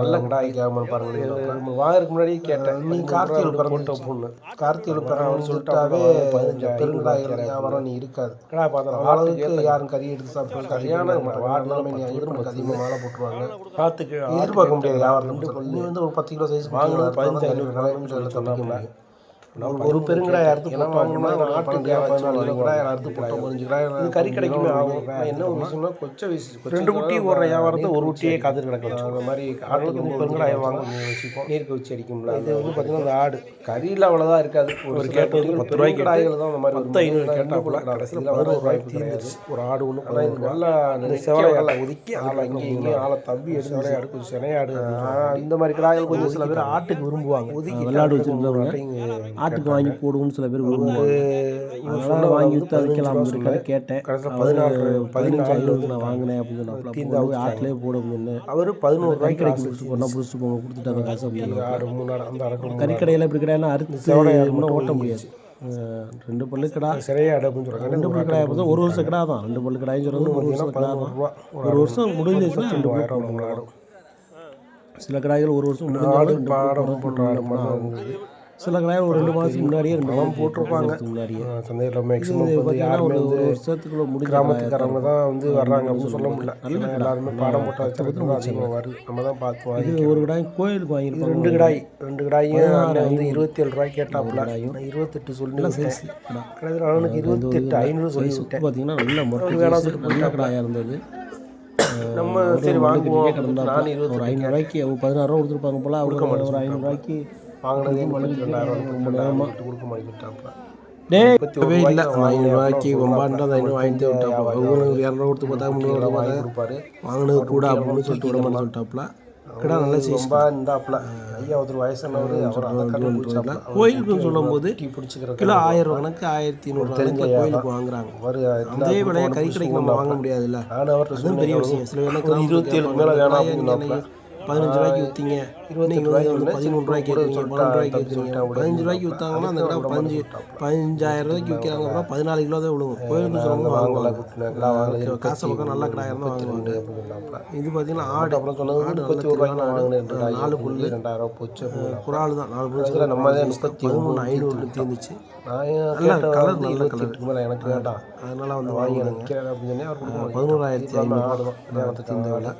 நல்ல கடை கேட்காமல் பாருங்க. நம்ம வாங்குறதுக்கு முன்னாடி கேட்டேன், நீ கார்த்திகை பிறந்துட்ட பொண்ணு, கார்த்திகை பிறகு சொல்லிட்டாவே 15 பெருங்காய்கள் வியாபாரம் நீ இருக்காது. கடை பார்த்தா அளவுக்கு யாரும் கறி எடுத்து சாப்பிட்டு கல்யாணம் வாடினாலுமே நீ அதிகமாக மாலை போட்டுருவாங்க. பார்த்துக்கு எதிர்பார்க்க முடியாது. வியாபாரம் வந்து ஒரு 10 கிலோ சைஸ் வாங்கினது 15,500 சொன்னாங்க. ஒரு பெருங்கடாய் அறுத்து போட்டோம்னா நாட்டுக்கு 14 கடாய் அறுத்து போட்டோம் 15 கடாய். இது கறி கிடைக்குமே ஆகும். என்ன ஒரு விஷயம்னா கொச்சை வயசு 2 குட்டி ஓடுற வியாபாரத்தை ஒரு குட்டியே காத்து கிடக்கும். அந்த மாதிரி ஆட்டுக்கு வந்து பெருங்கடாய் வாங்க வச்சுப்போம், நீருக்கு வச்சு அடிக்கும்ல. இது வந்து பார்த்தீங்கன்னா அந்த ஆடு கறியில் அவ்வளோதான் இருக்காது. ஒரு கேட்டது 10 ரூபாய்க்கு கடாய்கள் தான் அந்த மாதிரி 10,500 கேட்டால் போல கடைசியில் 11 ரூபாய்க்கு தீர்ந்துச்சு ஒரு ஆடு ஒன்று. ஆனால் நல்ல செவலைகளை ஒதுக்கி அதில் இங்கேயும் இங்கேயும் ஆளை தம்பி எடுத்து அடுக்கு சினையாடு. இந்த மாதிரி கடாய்கள் கொஞ்சம் சில பேர் ஆட்டுக்கு விரும்புவாங்க. ஒதுக்கி விளையாடு வச்சுருந்தவங்க ஆட்டுக்கு வாங்கி போடுவோம்னு சில பேர் விரும்புவாங்க. அதனால் வாங்கி விற்று அதுக்கெல்லாம் கேட்டேன். 15,500 நான் வாங்கினேன் அப்படின்னு சொன்னாப்புல. ஆட்டிலே போட அப்படின்னு அவர் 11 ரூபாய்க்கு கடைக்கு போனால் பிடிச்சிட்டு போங்க கொடுத்துட்டு அந்த காசு அப்படின்னு. ஆடு 3 ஆடு அந்த அடக்கம் கறிக்கடையில் இப்படி கிடையாது, அறுத்து சேவலையாடு ஓட்ட முடியாது. 2 பல்லு கடா சிறையாடு அப்படின்னு சொல்கிறாங்க. 2 பல்லு கடாயை பார்த்தா 1 வருஷம் கடா தான். 2 பல்லு கடாயின்னு சொல்கிறது 1 வருஷம் கடா தான். 1 வருஷம் முடிஞ்சிச்சுன்னா 2 3 ஆடும். சில கடாய்கள் 1 வருஷம் முடிஞ்சாலும் பாடம் போட்டு சில கடாயில் ஒரு 2 மாதத்துக்கு முன்னாடியே 2 மாதம் போட்டிருப்பாங்க. முன்னாடியே சந்தையில் மேக்ஸிமம் யாருமே வந்து வருஷத்துக்குள்ள முடிஞ்ச கிராமத்துக்காரங்க தான் வந்து வர்றாங்க அப்படின்னு சொல்ல முடியல. நல்ல எல்லாருமே பாடம் போட்டு வச்சுருக்கோம் அதிகமாக வருது. நம்ம தான் பார்த்து வாங்கி. ஒரு கடாய் கோயிலுக்கு வாங்கியிருக்கோம். 2 கடாயும் வந்து 27 ரூபாய் கேட்டாப்புல. 28 சொல்லி கடைசியில் அவனுக்கு 28,500 சொல்லி விட்டேன். பார்த்தீங்கன்னா நல்ல மொத்தம் வேணாம் சொல்லிட்டு நல்ல கடாயாக இருந்தது. நம்ம சரி வாங்குவோம் கிடந்தா ஒரு 500 ரூபாய்க்கு 16 ரூபா கொடுத்துருப்பாங்க போல. அவருக்கு ஒரு 500 ரூபாய்க்கு வாங்கினதே 22,000 கொடுக்க மாட்டேங்கிட்டாப்புல. இல்லை 500 ரூபாய்க்கு வம்பான்ட்டு அந்த 500 வாங்கிட்டு விட்டாப்புல. ஒவ்வொரு 200 கொடுத்து பார்த்தா 300 வாங்கி கொடுப்பாரு. வாங்கினது கூட அப்படின்னு சொல்லிட்டு விட மாட்டேன்னு சொல்லிட்டாப்புல. கடை நல்ல ரொம்ப இருந்தாப்புல. ஐயா ஒருத்தர் வயசானவர் அவர் கோயிலுக்குன்னு சொல்லும் போது கிலோ 1000 கணக்கு 1,500 தெரிஞ்ச கோயிலுக்கு வாங்குறாங்க. அதே விலையை கறி கடைக்கு நம்ம வாங்க முடியாதுல்ல. அதுவும் பெரிய விஷயம். சில பேர் 27 மேலே வேணாம் 15 ரூபாய்க்கு விற்றீங்க, 28 ரூபாய்க்கு 13 ரூபாய்க்கு கேட்குறீங்க, 12 ரூபாய்க்கு கேட்குறீங்க. 15 ரூபாய்க்கு விற்றாங்கன்னா அந்த கடை 15,000 ரூபாய்க்கு விற்கிறாங்க. அப்புறம் 14 கிலோ தான் விழுவும். கோயிலுக்கு சொல்லுவாங்க வாங்கல காசை பக்கம் நல்ல கடாயாக இருந்தால் வாங்குவாங்க. இது பார்த்தீங்கன்னா ஆடு அப்புறம் சொன்னது 31 ரூபாய்க்கு வாங்கினேன். 4 புல் 2,000 போச்சு. குறால் தான் 4 புல் நம்ம தான் 33,500 தீர்ந்துச்சு. நல்ல கலர் நல்ல கலர் எனக்கு வேண்டாம் அதனால் வந்து வாங்கி நிற்கிறேன் அப்படின்னு சொல்லி அவர் 11,500 ஆடு தான் தீர்ந்த வேலை.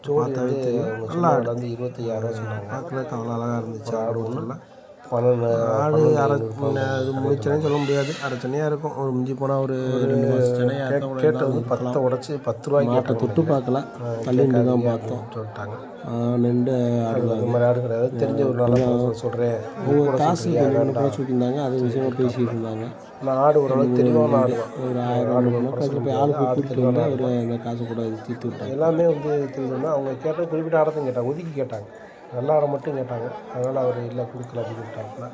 பார்த்தாவே தெரியும். நல்லா ஆடு வந்து 25,000 சொன்னாங்க. பார்க்குறதுக்கு அவ்வளோ அழகாக இருந்துச்சு. ஆடு ஒன்றும் இல்லை ஆடு அரை அது முழுச்சனையும் சொல்ல முடியாது, அரை சென்னையாக இருக்கும். ஒரு மிஞ்சி போனால் ஒரு 2 மாதம் சென்னையாக கேட்டது 10 உடச்சி 10 ரூபாய்க்கு மாட்டை தொட்டு பார்க்கல, தள்ளிட்டு தான் பார்த்தோம். சொல்லிட்டாங்க. நின்று ஆடுறாங்க. இந்த மாதிரி ஆடு கிடையாது. தெரிஞ்ச ஒரு நல்லா சொல்கிறேன், காசு கொஞ்சம் கூட சொல்லியிருந்தாங்க, அது விஷயமா பேசிக்கிட்டு இருந்தாங்க. நான் ஆடு ஓரளவுக்கு தெளிவான ஆடு தான். ஒரு 1000 ரூபாய் போய் ஆள் போய் கூப்பிட்டு வந்து அவர் அந்த காசு கூட தீர்த்து விட்டாங்க. எல்லாமே வந்து தெரியுதுன்னா அவங்க கேட்ட குறிப்பிட்ட ஆடத்தையும் கேட்டாங்க, ஒதுக்கி கேட்டாங்க, நல்ல ஆடை மட்டும் கேட்டாங்க. அதனால் அவர் இல்லை கொடுக்கல அப்படின்னு சொல்லிட்டாப்புல.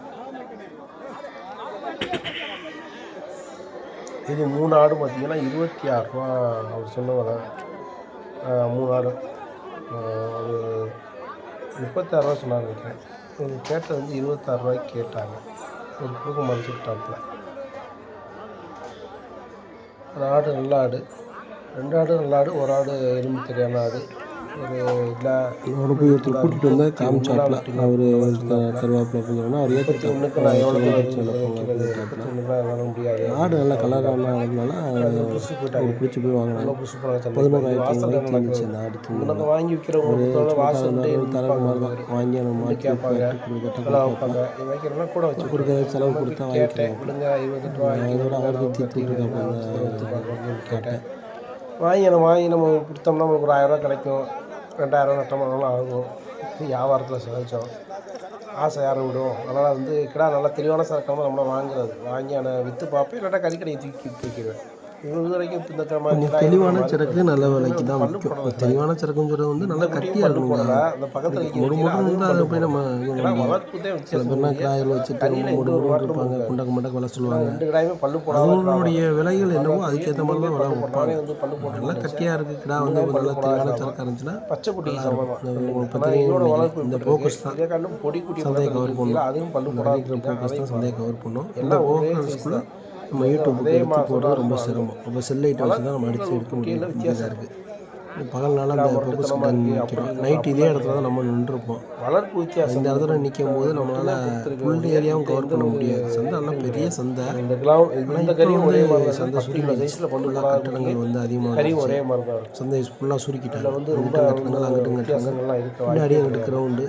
இது 3 ஆடு பார்த்தீங்கன்னா 26 ரூபா அவர் சொன்ன விலை. 3 ஆடு ஒரு 36 ரூபா சொன்னார் நினைக்கிறேன். இது கேட்டது வந்து 26 ரூபாய்க்கு கேட்டாங்க. ஒரு கொடுக்க மறைச்சிட்டாப்புல. ஒரு ஆடு நல்ல ஆடு, 2 ஆடு நல்ல ஆடு, ஒரு ஆடு எலும்பு தெரியாத ஆடு. ஒரு இல்லை அவரை போய் ஒருத்தர் கூட்டிகிட்டு வந்தால் காமிச்சாப்பில் அவர் கருவாப்பில் அப்படின்னா அவர் ஏற்றி ஒன்றுக்கு நான் எவ்வளோ என்னால் முடியாது. ஆடு நல்லா கலரான ஆடுனால புதுசு போயிட்டாங்க, பிடிச்சி போய் வாங்கினாங்க. புதுசு போனாங்க. 11,500 இருந்துச்சு அந்த ஆடு. நம்ம வாங்கி விற்கிறவங்க வாசல் தர மாதிரி தான் வாங்கி நம்ம மாற்றி கேட்பாங்க, கொடுக்கட்ட வைப்பாங்க. வைக்கிறோன்னா கூட வச்சு கொடுக்குற செலவு கொடுத்தா கேட்டேன், விடுங்க 28 ரூபா அதோட அவருக்கு தீர்த்து கேட்டேன். வாங்கி நம்ம கொடுத்தோம்னா நமக்கு ஒரு 1000 ரூபா கிடைக்கும், 2000 ரூபா நட்டமானாலும் ஆகும். வியாபாரத்தில் செலவிச்சோம், ஆசை யாரும் விடும். அதனால் வந்து கிடா நல்லா தெளிவான சரக்காமல் நம்மளை வாங்குறது. வாங்கி அதை விற்று பார்ப்பேன், இல்லாட்டா கறிக்கடையை தூக்கி வைக்கிறேன். இது வரைக்கும் இந்த தெளிவான சரக்கு நல்ல விலைக்கு தான் விற்கும். தெளிவான சரக்குங்கிறது வந்து நல்லா கட்டியாக இருக்கும். அந்த பக்கத்தில் ஒரு மூட்டை வந்து அதை போய் நம்ம சில பேர்னா கிராயில் வச்சுட்டு ரொம்ப இருப்பாங்க, குண்டக்க மண்டக்க விலை சொல்லுவாங்க. 2 கிடாயுமே பல்லு போடாத அவங்களுடைய விலைகள் என்னவோ அதுக்கேற்ற மாதிரி தான் விலை வைப்பாங்க. வந்து பல்லு போட்டு நல்லா கட்டியாக இருக்குது கிடா வந்து நல்லா தெளிவான சரக்காக இருந்துச்சுன்னா பச்சை குட்டிக்கு இந்த போக்கஸ் தான் பொடி குட்டி சந்தையை கவர் பண்ணும். அதுவும் பல்லு அடிக்கிற போக்கஸ் தான் சந்தையை கவர் பண்ணும். எல்லா போக்கஸ்க்குள்ளே நம்ம யூடியூப்புக்கு எடுத்து போடுறது ரொம்ப சிரமம். அப்போ செல்லைட்டை வச்சு தான் நம்ம அடித்து எடுக்க வேண்டியதாக இருக்குது. பகல்னால அந்த ஃபோக்கஸ் நிற்கிறோம், நைட் இதே இடத்துல தான் நம்ம நின்றுருப்போம். வளர்ப்பு வித்தியாசம். இந்த இடத்துல நிற்கும் போது நம்மளால் ஃபுல் ஏரியாவும் கவர் பண்ண முடியாது. சந்தை எல்லாம் பெரிய சந்தை. சந்தை சுருக்கில கட்டடங்கள் வந்து அதிகமாக சந்தை ஃபுல்லாக சுருக்கிட்டாங்க. அங்கிட்டும் கட்டடங்கள் அங்கிட்டும் கட்டடங்கள் பின்னாடி அங்கிட்டு கிரவுண்டு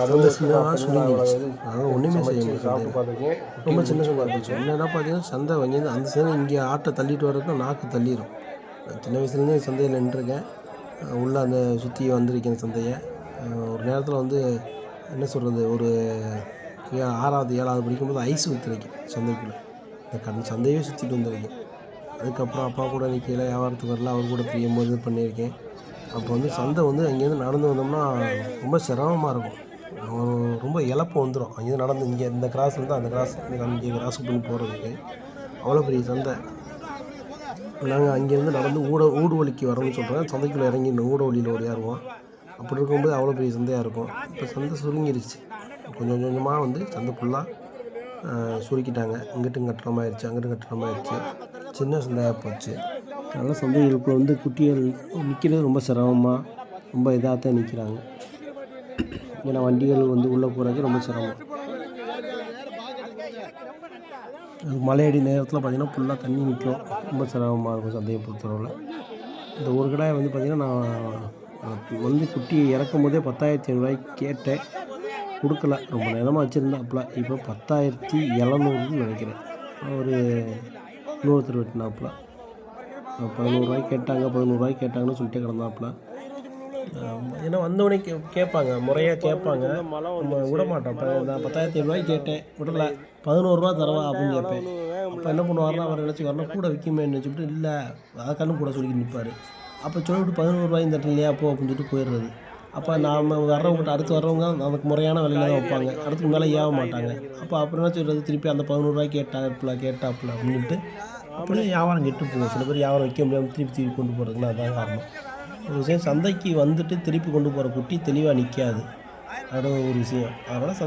சந்தை சின்னதாக சுருங்கிடுச்சு. அதனால் ஒன்றுமே செய்ய முடியாது. ரொம்ப சின்ன சந்தை இருந்துச்சு. என்னென்னா பார்த்தீங்கன்னா சந்தை வந்து அந்த சந்தை இங்கே ஆட்டை தள்ளிட்டு வர்றதுக்கு நாக்கு தள்ளிடும். சின்ன வயசுலேருந்தே சந்தையில் நின்றுருக்கேன், உள்ளே அந்த சுற்றி வந்திருக்கேன் சந்தையை. ஒரு நேரத்தில் வந்து என்ன சொல்கிறது, ஒரு 6வது 7வது படிக்கும்போது ஐஸ் விற்றுருக்கேன் சந்தைக்குள்ளே. இந்த சந்தையே சுற்றிட்டு வந்திருக்கேன். அதுக்கப்புறம் அப்பா கூட நிற்கல, வியாபாரத்துக்கு வரல, அவர் கூட பிரியும்போது இது பண்ணியிருக்கேன். அப்போ வந்து சந்தை வந்து அங்கேருந்து நடந்து வந்தோம்னா ரொம்ப சிரமமாக இருக்கும். ரொம்ப இழப்பு வந்துடும். அங்கேருந்து நடந்து இங்கே இந்த கிராஸ்லேருந்து அந்த கிராஸ் இங்கே கிராஸ் பண்ணி போகிறதுக்கு அவ்வளோ பெரிய சந்தை. நாங்கள் அங்கேருந்து நடந்து ஊடு வழிக்கு வரணும்னு சொல்கிறேன். சந்தைக்குள்ளே இறங்கி இந்த ஊட வழியில் ஓடியாருவோம். அப்படி இருக்கும்போது அவ்வளோ பெரிய சந்தையாக இருக்கும். இப்போ சந்தை சுருங்கிருச்சு. கொஞ்சம் கொஞ்சமாக வந்து சந்தை ஃபுல்லாக சுருக்கிட்டாங்க. இங்கிட்டும் கட்டணமாகிடுச்சு, அங்கிட்டும் கட்டணமாகிடுச்சு. சின்ன சந்தையாக போச்சு. அதனால் சந்தைகளுக்குள்ள வந்து குட்டிகள் நிற்கிறது ரொம்ப சிரமமாக, ரொம்ப இதாக தான் நிற்கிறாங்க. ஏன்னா வண்டிகள் வந்து உள்ளே போகிறதுக்கு ரொம்ப சிரமம். மழையடி நேரத்தில் பார்த்திங்கன்னா ஃபுல்லாக தண்ணி நிற்கும், ரொம்ப சிரமமாக இருக்கும் சந்தையை பொறுத்தளவில். இந்த ஒரு கடாயை வந்து பார்த்திங்கன்னா நான் வந்து குட்டி இறக்கும் போதே 10,500 கேட்டேன், கொடுக்கல. ரொம்ப நேரமாக வச்சுருந்தேன். அப்போலாம் இப்போ 10,700 நினைக்கிறேன். ஒரு இன்னொருத்தர் வெட்டினாப்புல 11 கேட்டாங்க, 11 கேட்டாங்கன்னு சொல்லிட்டு கிடந்தாப்புல. ஏன்னா வந்தவொடனே கேட்பாங்க, முறையாக கேட்பாங்க, நம்ம விட மாட்டோம். இப்போ நான் 10,500 கேட்டேன், விடல, 11 தரவா அப்படின்னு கேட்பேன். அப்போ என்ன பண்ணுவாருன்னா அவர் நினச்சி வரணும் கூட விற்குமேன்னு நினச்சிட்டு இல்லை அதை கண்ணும் கூட சொல்லிட்டு நிற்பார். அப்போ சொல்லிவிட்டு 11 இந்த இடத்துல இல்லையா அப்போ அப்படின்னு சொல்லிட்டு போயிடுறது. அப்போ நாம் வர்றவங்ககிட்ட அடுத்து வர்றவங்க நமக்கு முறையான விலையில தான் வைப்பாங்க, அடுத்துக்கு மேலே ஏக மாட்டாங்க. அப்போ என்ன சொல்கிறது, திருப்பி அந்த 11 கேட்டாப்புல அப்படின்ட்டு அப்படியே வியாபாரம் கெட்டு போகும். சில பேர் வியாபாரம் வைக்க முடியாமல் திருப்பி கொண்டு போகிறதுக்குன்னா அதுதான் காரணம். ஒரு விஷயம், சந்தைக்கு வந்துட்டு திருப்பி கொண்டு போகிற குட்டி தெளிவாக நிற்காது, அது ஒரு விஷயம். அதனால்